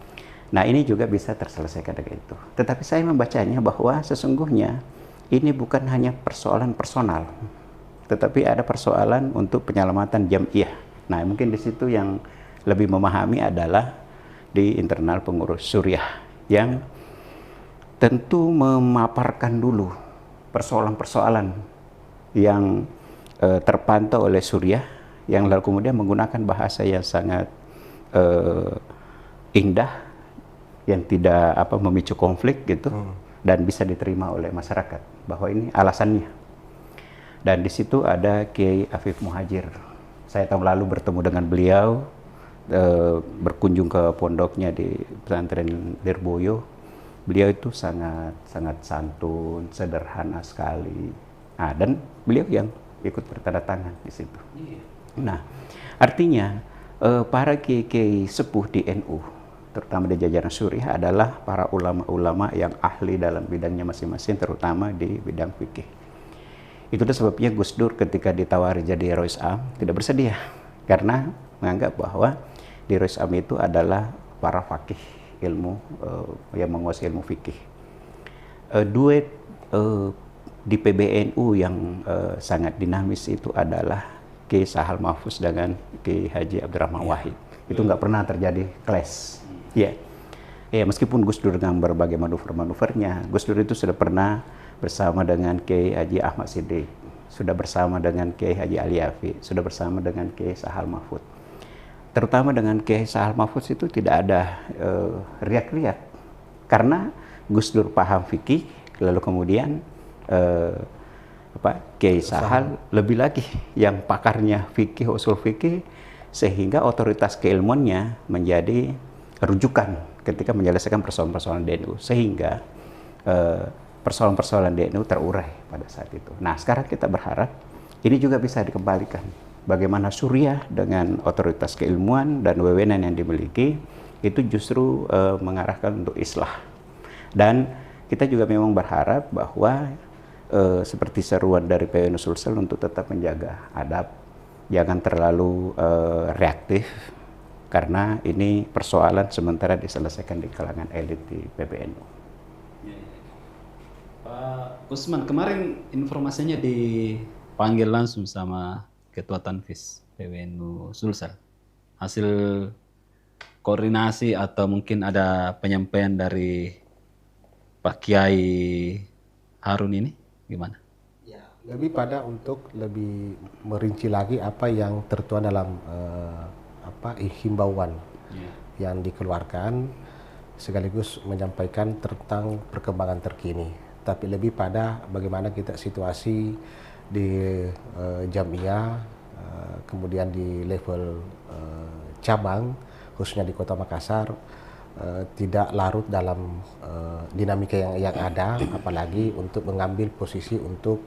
Nah, ini juga bisa terselesaikan dengan itu. Tetapi saya membacanya bahwa sesungguhnya ini bukan hanya persoalan personal, tetapi ada persoalan untuk penyelamatan Jamiah. Nah, mungkin di situ yang lebih memahami adalah di internal pengurus Suriah, yang tentu memaparkan dulu persoalan-persoalan yang terpantau oleh Suriah, yang lalu kemudian menggunakan bahasa yang sangat indah, yang tidak memicu konflik gitu, dan bisa diterima oleh masyarakat bahwa ini alasannya. Dan di situ ada Kiai Afif Muhajir. Saya tahun lalu bertemu dengan beliau, berkunjung ke pondoknya di pesantren Lirboyo. Beliau itu sangat santun, sederhana sekali. Nah, dan beliau yang ikut bertanda tangan di situ. Nah, artinya para kiai sepuh di NU, terutama di jajaran Suriah, adalah para ulama-ulama yang ahli dalam bidangnya masing-masing, terutama di bidang fikih. Itulah sebabnya Gus Dur ketika ditawari jadi Rois Am tidak bersedia, karena menganggap bahwa di Rois Am itu adalah para fakih ilmu yang menguasai ilmu fikih. Duet di PBNU yang sangat dinamis itu adalah Kiai Sahal Mahfuz dengan Kiai Haji Abdurrahman Wahid. Itu nggak pernah terjadi clash. Ya, meskipun Gus Dur dengan berbagai manuver-manuvernya, Gus Dur itu sudah pernah bersama dengan Kiai Haji Ahmad Siddiq, sudah bersama dengan Kiai Haji Aliafi, sudah bersama dengan Kiai Sahal Mahfuz. Terutama dengan Kiai Sahal Mahfuz itu tidak ada riak-riak, Karena Gus Dur paham fikih, lalu kemudian Kiai Sahal lebih lagi yang pakarnya fikih, usul fikih, sehingga otoritas keilmuannya menjadi rujukan ketika menyelesaikan persoalan-persoalan DNU, sehingga persoalan-persoalan DNU terurai pada saat itu. Nah, sekarang kita berharap ini juga bisa dikembalikan. Bagaimana Suriah dengan otoritas keilmuan dan wewenang yang dimiliki itu justru mengarahkan untuk islah. Dan kita juga memang berharap bahwa seperti seruan dari PWNU Sulsel untuk tetap menjaga adab, jangan terlalu reaktif, karena ini persoalan sementara diselesaikan di kalangan elit di PBNU. Pak Usman, kemarin informasinya dipanggil langsung sama Ketua Tanfis PWNU Sulsel. Hasil koordinasi atau mungkin ada penyampaian dari Pak Kiai Harun ini gimana? Ya, lebih pada untuk lebih merinci lagi apa yang tertuang dalam himbauan yang dikeluarkan, sekaligus menyampaikan tentang perkembangan terkini. Tapi lebih pada bagaimana kita situasi di Jamiah, kemudian di level cabang, khususnya di Kota Makassar, tidak larut dalam dinamika yang ada, apalagi untuk mengambil posisi untuk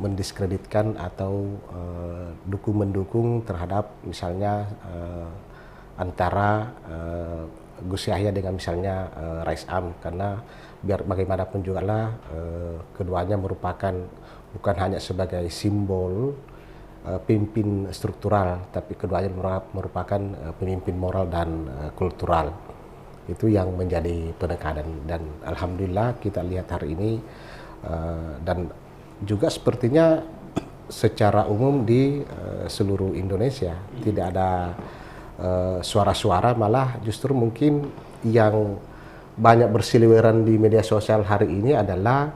mendiskreditkan atau mendukung terhadap misalnya antara Gus Yahya dengan misalnya Rais Am, karena biar bagaimanapun juga lah keduanya merupakan bukan hanya sebagai simbol pemimpin struktural, tapi keduanya merupakan pemimpin moral dan kultural. Itu yang menjadi penekanan, dan alhamdulillah kita lihat hari ini dan juga sepertinya secara umum di seluruh Indonesia tidak ada suara-suara, malah justru mungkin yang banyak berseliweran di media sosial hari ini adalah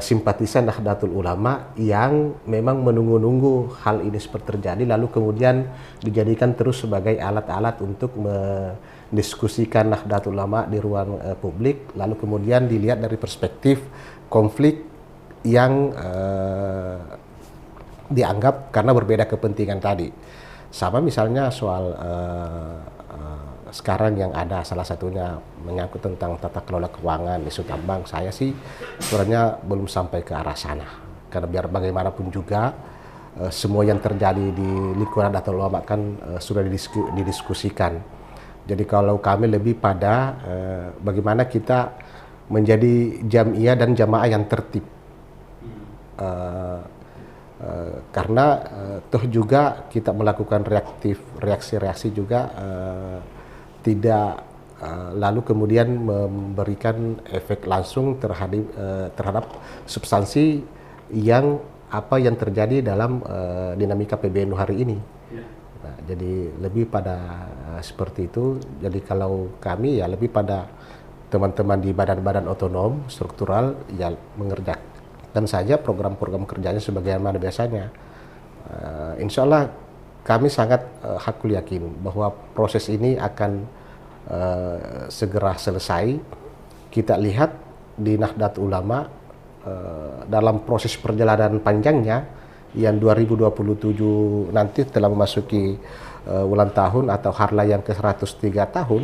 simpatisan Nahdlatul Ulama yang memang menunggu-nunggu hal ini seperti terjadi, lalu kemudian dijadikan terus sebagai alat-alat untuk mendiskusikan Nahdlatul Ulama di ruang publik, lalu kemudian dilihat dari perspektif konflik yang dianggap karena berbeda kepentingan tadi. Sama misalnya soal sekarang yang ada salah satunya menyangkut tentang tata kelola keuangan, isu tambang, saya sih sebenarnya belum sampai ke arah sana. Karena biar bagaimanapun juga semua yang terjadi di lingkungan Nahdlatul Ulama kan sudah didiskusikan. Jadi kalau kami lebih pada bagaimana kita menjadi jamiah dan jamaah yang tertib. Karena toh juga kita melakukan reaksi-reaksi juga tidak lalu kemudian memberikan efek langsung terhadap substansi yang apa yang terjadi dalam dinamika PBNU hari ini. Nah, jadi lebih pada seperti itu. Jadi kalau kami ya lebih pada teman-teman di badan-badan otonom struktural ya mengerjakan saja program-program kerjanya sebagaimana biasanya. Insya Allah kami sangat hakul yakin bahwa proses ini akan segera selesai. Kita lihat di Nahdlatul Ulama dalam proses perjalanan panjangnya yang 2027 nanti telah memasuki ulang tahun atau harlah yang ke-103 tahun,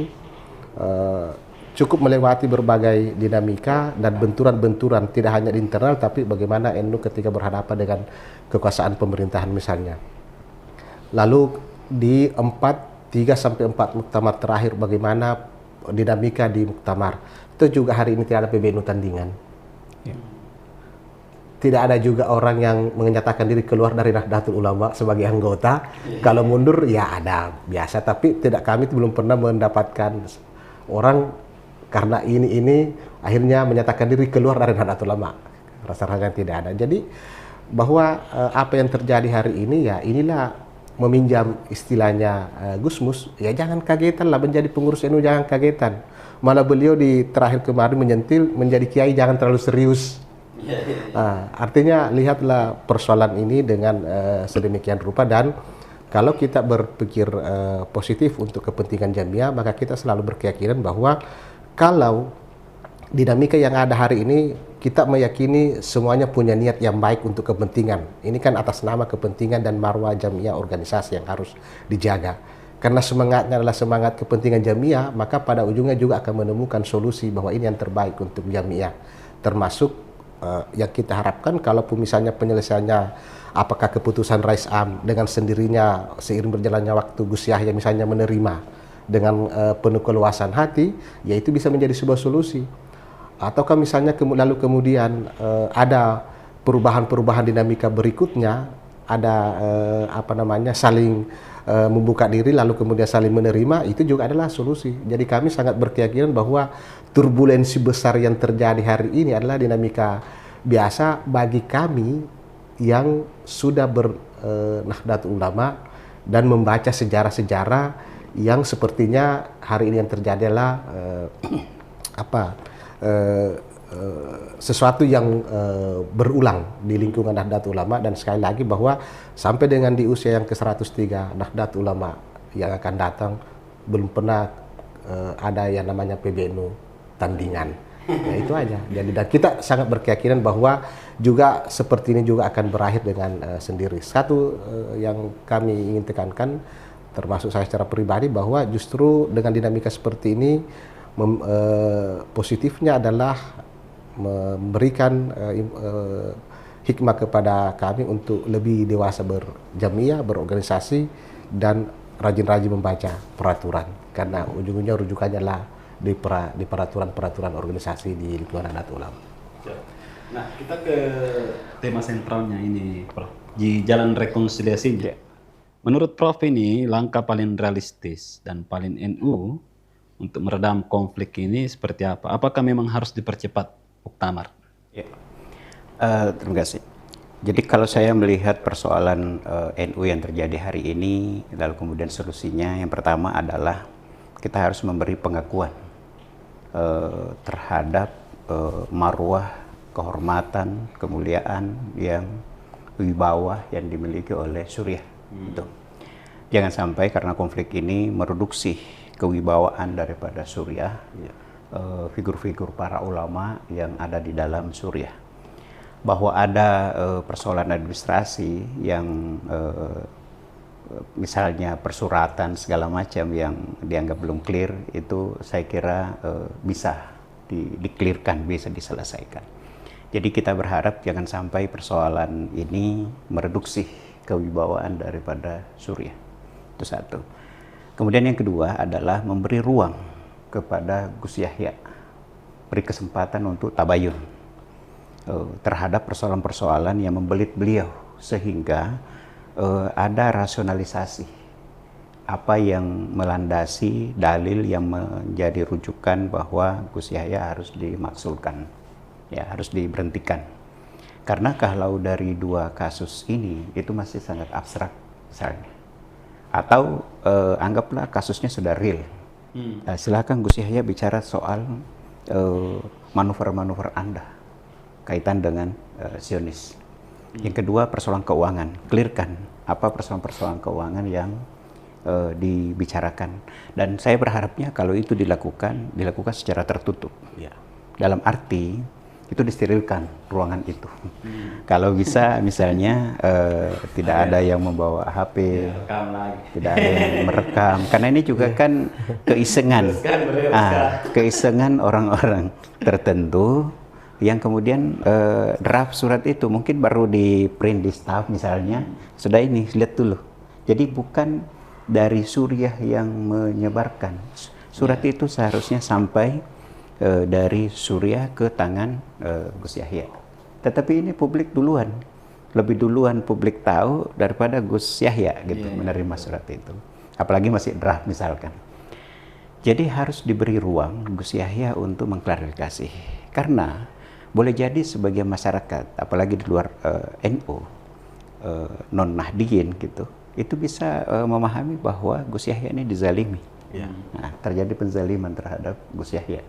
cukup melewati berbagai dinamika dan benturan-benturan tidak hanya di internal, tapi bagaimana NU ketika berhadapan dengan kekuasaan pemerintahan misalnya. Lalu di 3 sampai 4 muktamar terakhir bagaimana dinamika di muktamar. Itu juga hari ini tidak ada PBNU tandingan. Ya. Tidak ada juga orang yang menyatakan diri keluar dari Nahdlatul Ulama sebagai anggota. Kalau mundur ya ada biasa, tapi kami belum pernah mendapatkan orang karena ini akhirnya menyatakan diri keluar dari Nahdlatul Ulama. Rasa-rasanya tidak ada. Jadi bahwa apa yang terjadi hari ini ya inilah, meminjam istilahnya Gusmus, ya jangan kagetan lah menjadi pengurus NU, jangan kagetan. Malah beliau di terakhir kemarin menyentil menjadi kiai jangan terlalu serius. Artinya lihatlah persoalan ini dengan sedemikian rupa, dan kalau kita berpikir positif untuk kepentingan jamiah, maka kita selalu berkeyakinan bahwa kalau dinamika yang ada hari ini, kita meyakini semuanya punya niat yang baik untuk kepentingan. Ini kan atas nama kepentingan dan marwah jamiah organisasi yang harus dijaga. Karena semangatnya adalah semangat kepentingan jamiah, maka pada ujungnya juga akan menemukan solusi bahwa ini yang terbaik untuk jamiah. Termasuk yang kita harapkan, kalaupun misalnya penyelesaiannya apakah keputusan Rais Am dengan sendirinya seiring berjalannya waktu Gus Yahya misalnya menerima dengan penuh keluasan hati, ya itu bisa menjadi sebuah solusi. Ataukah misalnya lalu kemudian ada perubahan-perubahan dinamika berikutnya, ada saling membuka diri lalu kemudian saling menerima, itu juga adalah solusi. Jadi kami sangat berkeyakinan bahwa turbulensi besar yang terjadi hari ini adalah dinamika biasa bagi kami yang sudah Nahdlatul Ulama dan membaca sejarah-sejarah yang sepertinya hari ini yang terjadi adalah sesuatu yang berulang di lingkungan Nahdlatul Ulama. Dan sekali lagi bahwa sampai dengan di usia yang ke-103 Nahdlatul Ulama yang akan datang belum pernah ada yang namanya PBNU tandingan. Ya itu aja. Jadi dan kita sangat berkeyakinan bahwa juga seperti ini juga akan berakhir dengan sendiri. Satu yang kami ingin tekankan, termasuk saya secara pribadi, bahwa justru dengan dinamika seperti ini positifnya adalah memberikan hikmah kepada kami untuk lebih dewasa berjamiah, berorganisasi, dan rajin-rajin membaca peraturan. Karena ujung-ujungnya rujukannya adalah di peraturan-peraturan organisasi di lingkungan Nahdlatul Ulama. Nah, kita ke tema sentralnya ini, Prof. Di jalan rekonsiliasi. Menurut Prof ini langkah paling realistis dan paling NU untuk meredam konflik ini seperti apa? Apakah memang harus dipercepat muktamar? Ya. Terima kasih. Jadi kalau saya melihat persoalan NU yang terjadi hari ini, lalu kemudian solusinya yang pertama adalah kita harus memberi pengakuan terhadap marwah, kehormatan, kemuliaan yang wibawa yang dimiliki oleh Suriah. Gitu. Jangan sampai karena konflik ini mereduksi kewibawaan daripada Suriah, figur-figur para ulama yang ada di dalam Suriah. Bahwa ada persoalan administrasi yang misalnya persuratan segala macam yang dianggap belum clear, itu saya kira bisa di-clearkan, bisa diselesaikan. Jadi kita berharap jangan sampai persoalan ini mereduksi kewibawaan daripada Suriah. Itu satu. Kemudian yang kedua adalah memberi ruang kepada Gus Yahya, beri kesempatan untuk tabayun terhadap persoalan-persoalan yang membelit beliau, sehingga ada rasionalisasi apa yang melandasi dalil yang menjadi rujukan bahwa Gus Yahya harus dimaksulkan, ya harus diberhentikan. Karena kalau dari dua kasus ini itu masih sangat abstrak misalnya, atau anggaplah kasusnya sudah real. Silakan Gus Yahya bicara soal manuver-manuver Anda kaitan dengan Zionis. Yang kedua, persoalan keuangan, clearkan apa persoalan-persoalan keuangan yang dibicarakan. Dan saya berharapnya kalau itu dilakukan secara tertutup. Ya. Dalam arti itu disterilkan ruangan itu. Kalau bisa misalnya tidak ada yang membawa HP, tidak ada yang merekam. Karena ini juga kan keisengan, keisengan orang-orang tertentu yang kemudian draft surat itu mungkin baru di print di staff misalnya, sudah ini lihat dulu. Jadi bukan dari Suriah yang menyebarkan. Surat itu seharusnya sampai dari Suriah ke tangan Gus Yahya. Tetapi ini publik duluan, lebih duluan publik tahu daripada Gus Yahya gitu menerima surat itu. Apalagi masih draft misalkan. Jadi harus diberi ruang Gus Yahya untuk mengklarifikasi. Karena boleh jadi sebagian masyarakat, apalagi di luar NU, non-Nahdiyin gitu, itu bisa memahami bahwa Gus Yahya ini dizalimi. Nah, terjadi penzaliman terhadap Gus Yahya.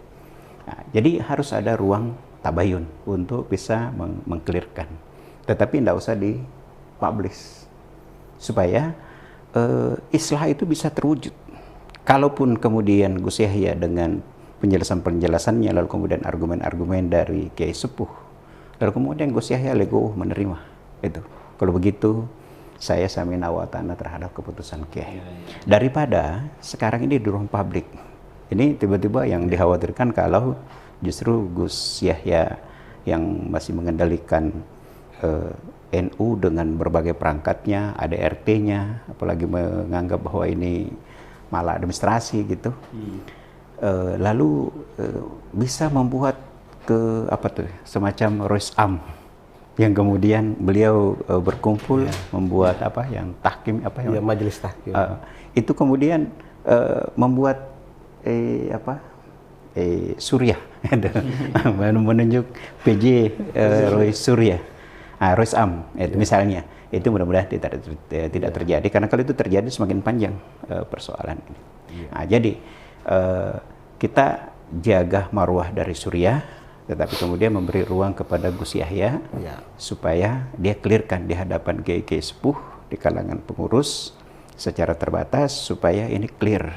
Nah, jadi harus ada ruang tabayun untuk bisa mengklirkan. Tetapi tidak usah dipublish. Supaya islah itu bisa terwujud. Kalaupun kemudian Gus Yahya dengan penjelasan-penjelasannya, lalu kemudian argumen-argumen dari Kiai Sepuh, lalu kemudian Gus Yahya legowo menerima itu. Kalau begitu saya samin awatana terhadap keputusan Kiai. Daripada sekarang ini di ruang publik, ini tiba-tiba yang dikhawatirkan kalau justru Gus Yahya yang masih mengendalikan NU dengan berbagai perangkatnya, ada RT-nya, apalagi menganggap bahwa ini malah administrasi gitu. Lalu bisa membuat semacam Rois Am yang kemudian beliau berkumpul membuat yang tahkim majelis tahkim. Itu kemudian membuat Surya menunjuk PJ Rois Surya, Rois Am itu misalnya. Itu mudah-mudahan tidak terjadi, karena kalau itu terjadi semakin panjang persoalan ini. Nah, jadi kita jaga marwah dari Surya, tetapi kemudian memberi ruang kepada Gus Yahya supaya dia clearkan di hadapan kiai-kiai sepuh di kalangan pengurus secara terbatas supaya ini clear.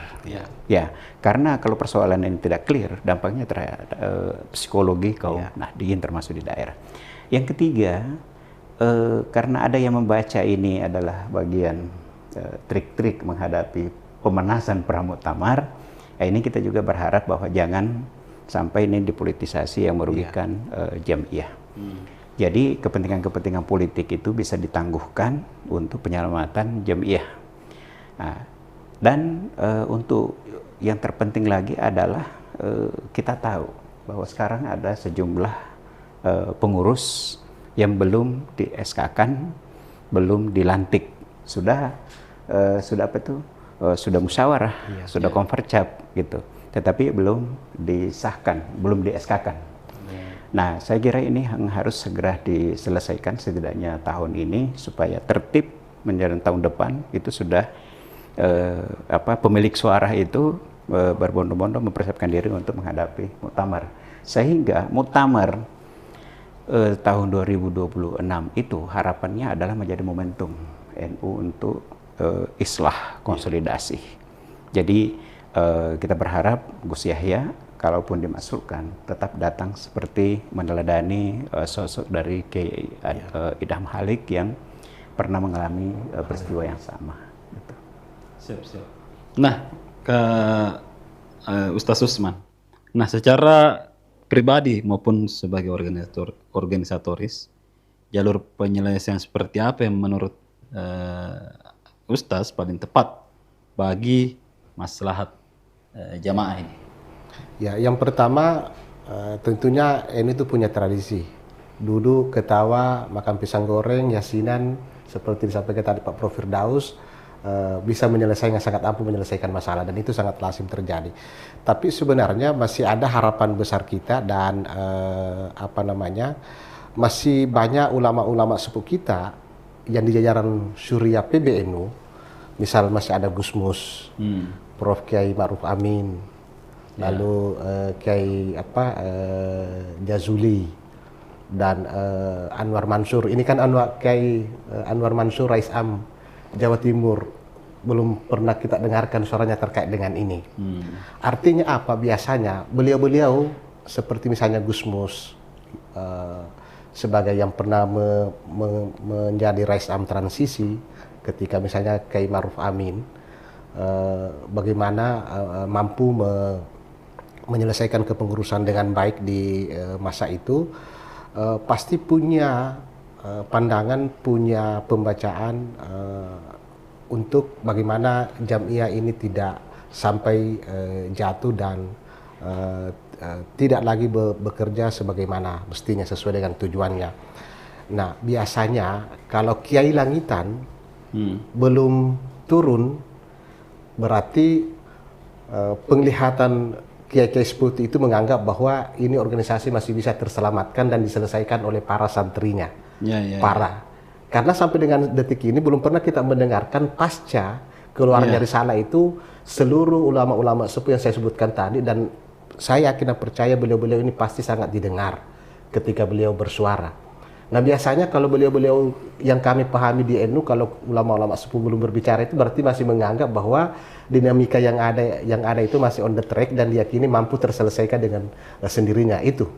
Ya, karena kalau persoalan ini tidak clear, dampaknya terhadap psikologi kaum Nahdliyin termasuk di daerah. Yang ketiga, karena ada yang membaca ini adalah bagian trik-trik menghadapi pemanasan pramuktamar, ini kita juga berharap bahwa jangan sampai ini dipolitisasi yang merugikan jamiah. Jadi kepentingan-kepentingan politik itu bisa ditangguhkan untuk penyelamatan jamiah. Nah, dan untuk yang terpenting lagi adalah kita tahu bahwa sekarang ada sejumlah pengurus yang belum di SK-kan, belum dilantik, sudah sudah musyawarah, sudah konvercap gitu, tetapi belum disahkan, belum di SK-kan. Nah, saya kira ini harus segera diselesaikan setidaknya tahun ini supaya tertib menjelang tahun depan itu sudah pemilik suara itu berbondong-bondong mempersiapkan diri untuk menghadapi muktamar, sehingga muktamar tahun 2026 itu harapannya adalah menjadi momentum NU untuk islah, konsolidasi. Jadi kita berharap Gus Yahya kalaupun dimasukkan tetap datang seperti meneladani sosok dari Kiai Idham Halik yang pernah mengalami peristiwa yang sama. Gitu. Siap. Nah, ke Ustaz Usman. Nah, secara pribadi maupun sebagai organisatoris, jalur penyelesaian seperti apa yang menurut Ustaz paling tepat bagi maslahat jamaah ini? Ya, yang pertama tentunya ini tuh punya tradisi. Duduk, ketawa, makan pisang goreng, yasinan, seperti disampaikan tadi Pak Prof. Firdaus, bisa menyelesaikan, sangat ampuh menyelesaikan masalah, dan itu sangat lazim terjadi. Tapi sebenarnya masih ada harapan besar kita dan masih banyak ulama-ulama sepuh kita yang di jajaran Surya PBNU, misal masih ada Gusmus, Prof. Kiai Ma'ruf Amin, lalu Kiai Jazuli dan Anwar Mansur. Ini kan Kiai Anwar Mansur Rais Am Jawa Timur, belum pernah kita dengarkan suaranya terkait dengan ini. Artinya apa? Biasanya beliau-beliau seperti misalnya Gusmus sebagai yang pernah menjadi Rais Am transisi, ketika misalnya Kiai Ma'ruf Amin bagaimana mampu menyelesaikan kepengurusan dengan baik di masa itu, pasti punya pandangan, punya pembacaan untuk bagaimana jamiah ini tidak sampai jatuh dan tidak lagi bekerja sebagaimana mestinya sesuai dengan tujuannya. Nah, biasanya kalau Kiai Langitan belum turun, berarti penglihatan Kiai-Kiai seperti itu menganggap bahwa ini organisasi masih bisa terselamatkan dan diselesaikan oleh para santrinya. Karena sampai dengan detik ini belum pernah kita mendengarkan pasca keluarnya risalah itu seluruh ulama-ulama sepuh yang saya sebutkan tadi, dan saya yakin dan percaya beliau-beliau ini pasti sangat didengar ketika beliau bersuara. Nah biasanya kalau beliau-beliau yang kami pahami di NU, kalau ulama-ulama sepuh belum berbicara itu berarti masih menganggap bahwa dinamika yang ada itu masih on the track dan diyakini mampu terselesaikan dengan sendirinya. Itu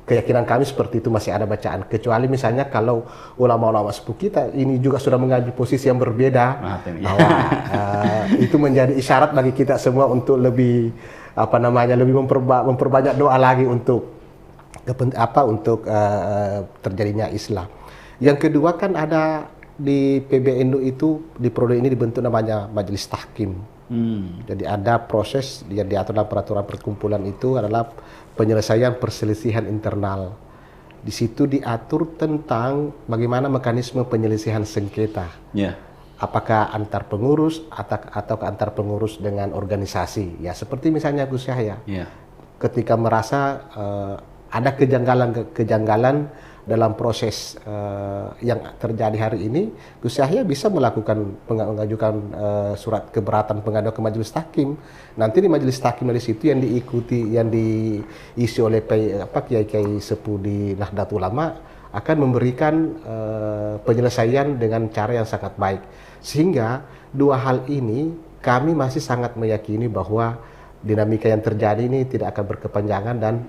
keyakinan kami seperti itu, masih ada bacaan. Kecuali misalnya kalau ulama-ulama sepuh kita ini juga sudah mengambil posisi yang berbeda, bahwa itu menjadi isyarat bagi kita semua untuk lebih lebih memperbanyak doa lagi untuk terjadinya Islam. Yang kedua kan ada di PBNU itu di periode ini dibentuk namanya Majelis Tahkim. Jadi ada proses yang diatur dalam peraturan perkumpulan itu adalah penyelesaian perselisihan internal. Di situ diatur tentang bagaimana mekanisme penyelesaian sengketa. Apakah antar pengurus atau antar pengurus dengan organisasi. Ya seperti misalnya Gus Yahya. Ketika merasa ada kejanggalan dalam proses yang terjadi hari ini, Gus Yahya bisa mengajukan surat keberatan pengaduan ke Majelis Tahkim. Nanti di Majelis Tahkim dari situ yang diisi oleh kiai-kiai sepuh di Nahdlatul Ulama akan memberikan penyelesaian dengan cara yang sangat baik. Sehingga dua hal ini kami masih sangat meyakini bahwa dinamika yang terjadi ini tidak akan berkepanjangan dan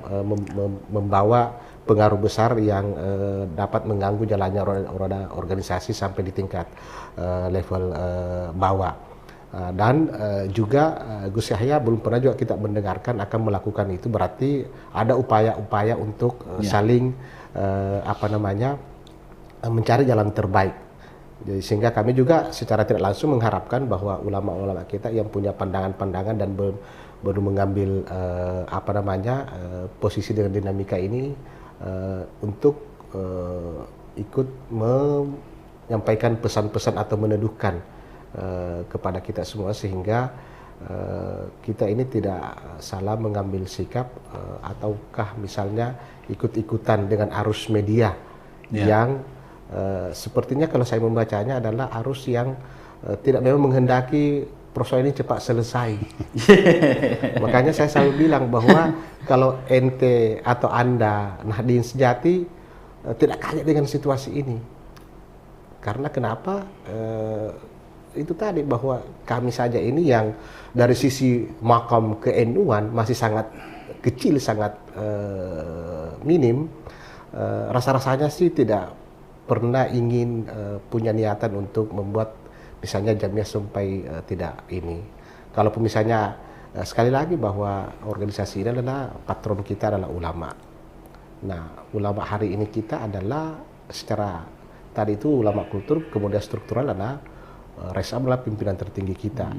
membawa pengaruh besar yang dapat mengganggu jalannya roda organisasi sampai di tingkat level bawah. Dan juga Gus Yahya belum pernah juga kita mendengarkan akan melakukan itu, berarti ada upaya-upaya untuk saling mencari jalan terbaik. Jadi, sehingga kami juga secara tidak langsung mengharapkan bahwa ulama-ulama kita yang punya pandangan-pandangan dan baru mengambil posisi dengan dinamika ini untuk ikut menyampaikan pesan-pesan atau meneduhkan kepada kita semua, sehingga kita ini tidak salah mengambil sikap ataukah misalnya ikut-ikutan dengan arus media yang sepertinya kalau saya membacanya adalah arus yang tidak memang menghendaki persoalan ini cepat selesai. Makanya saya selalu bilang bahwa kalau ente atau Anda Nahdien sejati tidak kaget dengan situasi ini. Karena kenapa? Itu tadi bahwa kami saja ini yang dari sisi makam ke-NU-an masih sangat kecil, sangat minim. Rasa-rasanya sih tidak pernah ingin punya niatan untuk membuat misalnya Jamiah sampai tidak ini. Kalaupun misalnya sekali lagi bahwa organisasi ini adalah patron kita adalah ulama. Nah, ulama hari ini kita adalah secara tadi itu ulama kultur, kemudian struktural adalah Resam adalah pimpinan tertinggi kita.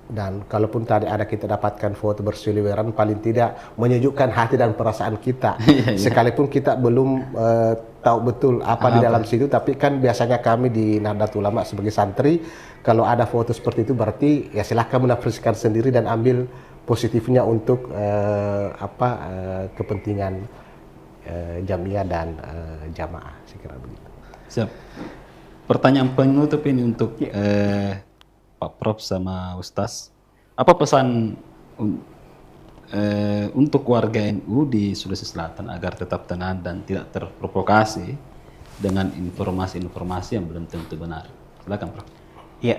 Dan kalaupun tadi ada kita dapatkan foto berseliweran, paling tidak menyejukkan hati dan perasaan kita. Sekalipun kita belum tahu betul apa di dalam situ, tapi kan biasanya kami di Nahdlatul Ulama sebagai santri, kalau ada foto seperti itu berarti ya silahkan menafsirkan sendiri dan ambil positifnya untuk kepentingan Jamiah dan jamaah, saya kira begitu. Siap. Pertanyaan penutup ini untuk Pak Prof sama Ustaz, apa pesan untuk warga NU di Sulawesi Selatan agar tetap tenang dan tidak terprovokasi dengan informasi-informasi yang belum tentu benar? Silakan, Prof. Ya,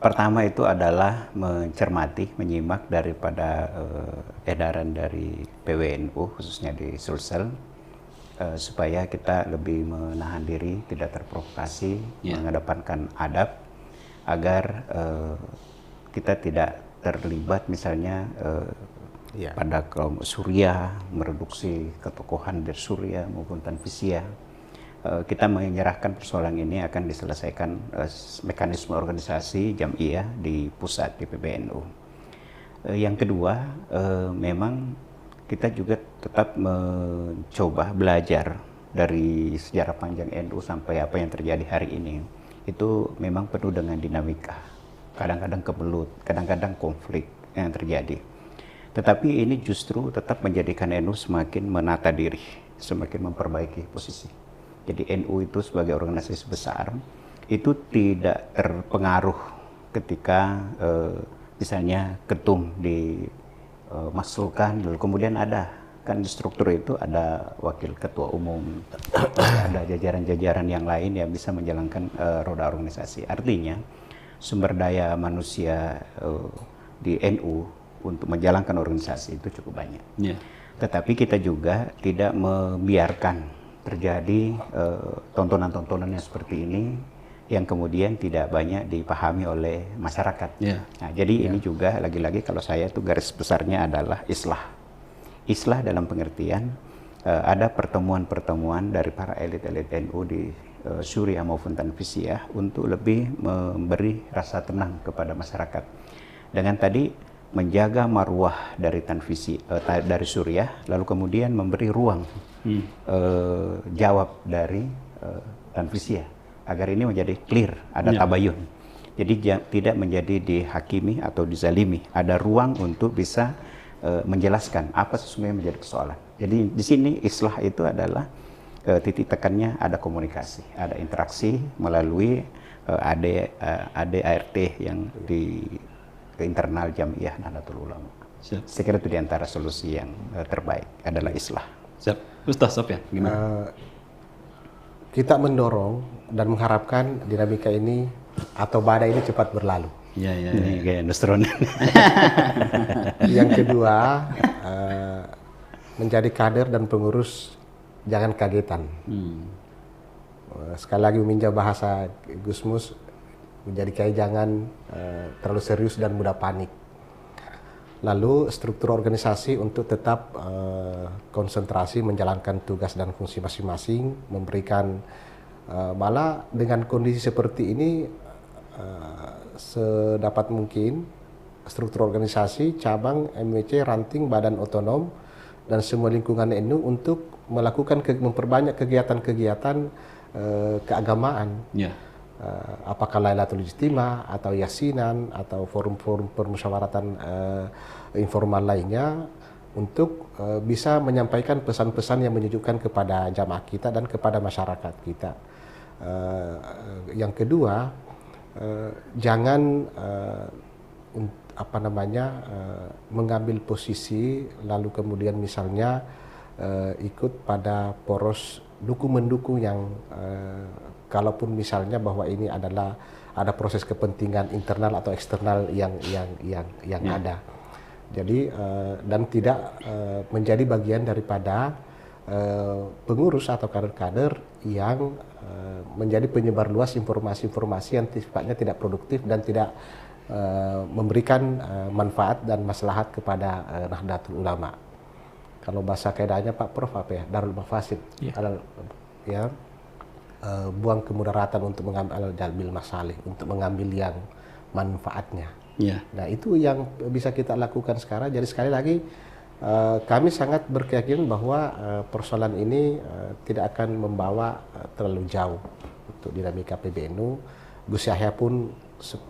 pertama itu adalah mencermati, menyimak daripada edaran dari PWNU khususnya di Sulsel, supaya kita lebih menahan diri, tidak terprovokasi, mengedepankan adab, agar kita tidak terlibat misalnya pada kaum Suriah, mereduksi ketokohan dari Suriah maupun Tanfisiyah. Kita menyerahkan persoalan ini akan diselesaikan mekanisme organisasi Jamiah di pusat di PBNU. Yang kedua, memang kita juga tetap mencoba belajar dari sejarah panjang NU sampai apa yang terjadi hari ini. Itu memang penuh dengan dinamika, kadang-kadang kebelut, kadang-kadang konflik yang terjadi. Tetapi ini justru tetap menjadikan NU semakin menata diri, semakin memperbaiki posisi. Jadi NU itu sebagai organisasi besar, itu tidak terpengaruh ketika misalnya ketum dimasukkan, lalu kemudian ada kan di struktur itu ada wakil ketua umum, ada jajaran-jajaran yang lain yang bisa menjalankan roda organisasi. Artinya sumber daya manusia di NU untuk menjalankan organisasi itu cukup banyak. Yeah. Tetapi kita juga tidak membiarkan terjadi tontonan-tontonan yang seperti ini yang kemudian tidak banyak dipahami oleh masyarakat. Yeah. Nah, jadi ini juga lagi-lagi kalau saya tuh garis besarnya adalah islah. Islah dalam pengertian ada pertemuan-pertemuan dari para elit-elit NU di Suriah maupun Tanfisiyah untuk lebih memberi rasa tenang kepada masyarakat. Dengan tadi menjaga marwah dari dari Suriah, lalu kemudian memberi ruang jawab dari Tanfisiyah agar ini menjadi clear, ada tabayun. Jadi tidak menjadi dihakimi atau dizalimi, ada ruang untuk bisa menjelaskan apa sesungguhnya menjadi persoalan. Jadi di sini islah itu adalah titik tekannya ada komunikasi, ada interaksi melalui ADART yang di internal Jamiah Nahdlatul Ulama. Saya kira itu di antara solusi yang terbaik adalah islah. Siap. Ustaz Sofyan, gimana? Kita mendorong dan mengharapkan dinamika ini atau badai ini cepat berlalu. Ya. Ini kayak Nusron. Yang kedua, menjadi kader dan pengurus jangan kagetan. Sekali lagi meminjam bahasa Gusmus, menjadi kayak jangan terlalu serius dan mudah panik. Lalu struktur organisasi untuk tetap konsentrasi menjalankan tugas dan fungsi masing-masing, memberikan malah dengan kondisi seperti ini sedapat mungkin struktur organisasi, cabang, MWC, ranting, badan otonom, dan semua lingkungan NU untuk melakukan memperbanyak kegiatan-kegiatan keagamaan. Yeah. Apakah Lailatul Ijtima atau Yasinan atau forum-forum permusyawaratan informal lainnya untuk bisa menyampaikan pesan-pesan yang menyejukkan kepada jamaah kita dan kepada masyarakat kita. Yang kedua, jangan mengambil posisi lalu kemudian misalnya ikut pada poros dukung-mendukung yang kalaupun misalnya bahwa ini adalah ada proses kepentingan internal atau eksternal yang ada. Jadi dan tidak menjadi bagian daripada pengurus atau kader-kader yang menjadi penyebar luas informasi-informasi yang sifatnya tidak produktif dan tidak memberikan manfaat dan maslahat kepada Nahdlatul Ulama. Kalau bahasa kaidahnya Pak Prof apa ya? Darul mafasid. Ya. Buang kemudaratan untuk mengambil jalbil masalih, untuk mengambil yang manfaatnya. Yeah. Nah, itu yang bisa kita lakukan sekarang. Jadi sekali lagi kami sangat berkeyakinan bahwa persoalan ini tidak akan membawa terlalu jauh untuk dinamika PBNU. Gus Yahya pun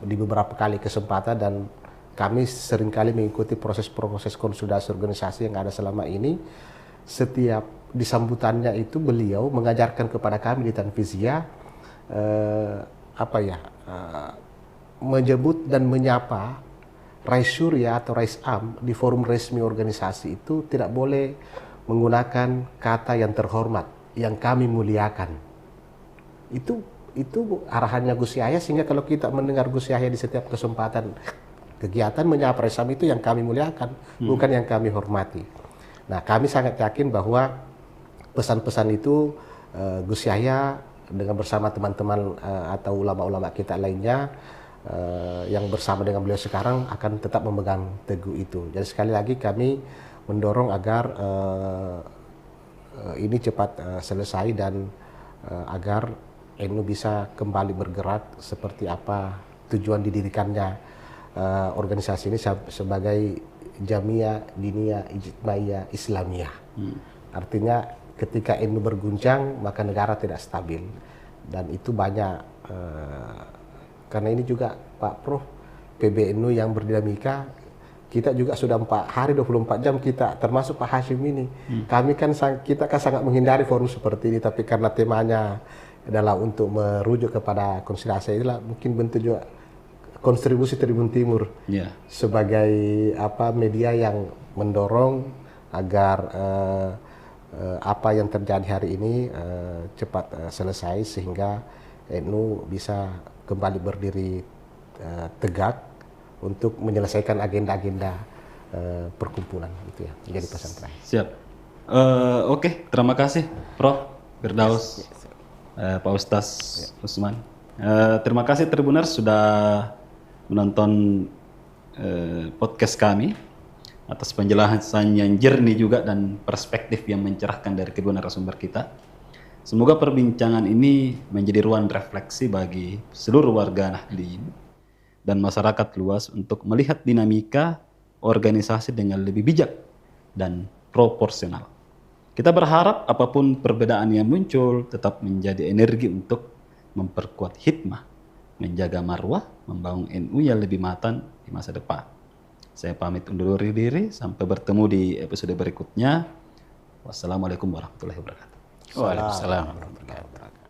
di beberapa kali kesempatan dan kami seringkali mengikuti proses-proses konsolidasi organisasi yang ada selama ini. Setiap di sambutannya itu beliau mengajarkan kepada kami di Tanfisiyah menyebut dan menyapa Rais Surya atau Rais Am di forum resmi organisasi itu tidak boleh menggunakan kata yang terhormat, yang kami muliakan. Itu arahannya Gus Yahya, sehingga kalau kita mendengar Gus Yahya di setiap kesempatan kegiatan menyapa Rais Am itu yang kami muliakan, bukan yang kami hormati. Nah, kami sangat yakin bahwa pesan-pesan itu Gus Yahya dengan bersama teman-teman atau ulama-ulama kita lainnya yang bersama dengan beliau sekarang akan tetap memegang teguh itu. Jadi sekali lagi kami mendorong agar ini cepat selesai dan agar NU bisa kembali bergerak seperti apa tujuan didirikannya organisasi ini sebagai Jamiah Diniyah Ijtimaiyah Islamiyah. Artinya ketika NU berguncang maka negara tidak stabil, dan itu banyak karena ini juga Pak Prof, PBNU yang berdinamika, kita juga sudah 4 hari 24 jam kita, termasuk Pak Hashim ini. Kita kan sangat menghindari forum seperti ini, tapi karena temanya adalah untuk merujuk kepada konsolidasi, inilah mungkin bentuk juga kontribusi Tribun Timur sebagai media yang mendorong agar apa yang terjadi hari ini cepat selesai sehingga NU bisa kembali berdiri tegak untuk menyelesaikan agenda-agenda perkumpulan, gitu ya. Jadi pesan terakhir. Siap. Oke, terima kasih Prof. Firdaus, Pak Ustaz Usman. Terima kasih Tribuners sudah menonton podcast kami atas penjelasan yang jernih juga dan perspektif yang mencerahkan dari kedua narasumber kita. Semoga perbincangan ini menjadi ruang refleksi bagi seluruh warga Nahdliyin dan masyarakat luas untuk melihat dinamika organisasi dengan lebih bijak dan proporsional. Kita berharap apapun perbedaan yang muncul tetap menjadi energi untuk memperkuat hikmah, menjaga marwah, membangun NU yang lebih matang di masa depan. Saya pamit undur diri, sampai bertemu di episode berikutnya. Wassalamualaikum warahmatullahi wabarakatuh. Waalaikumsalam warahmatullahi wabarakatuh.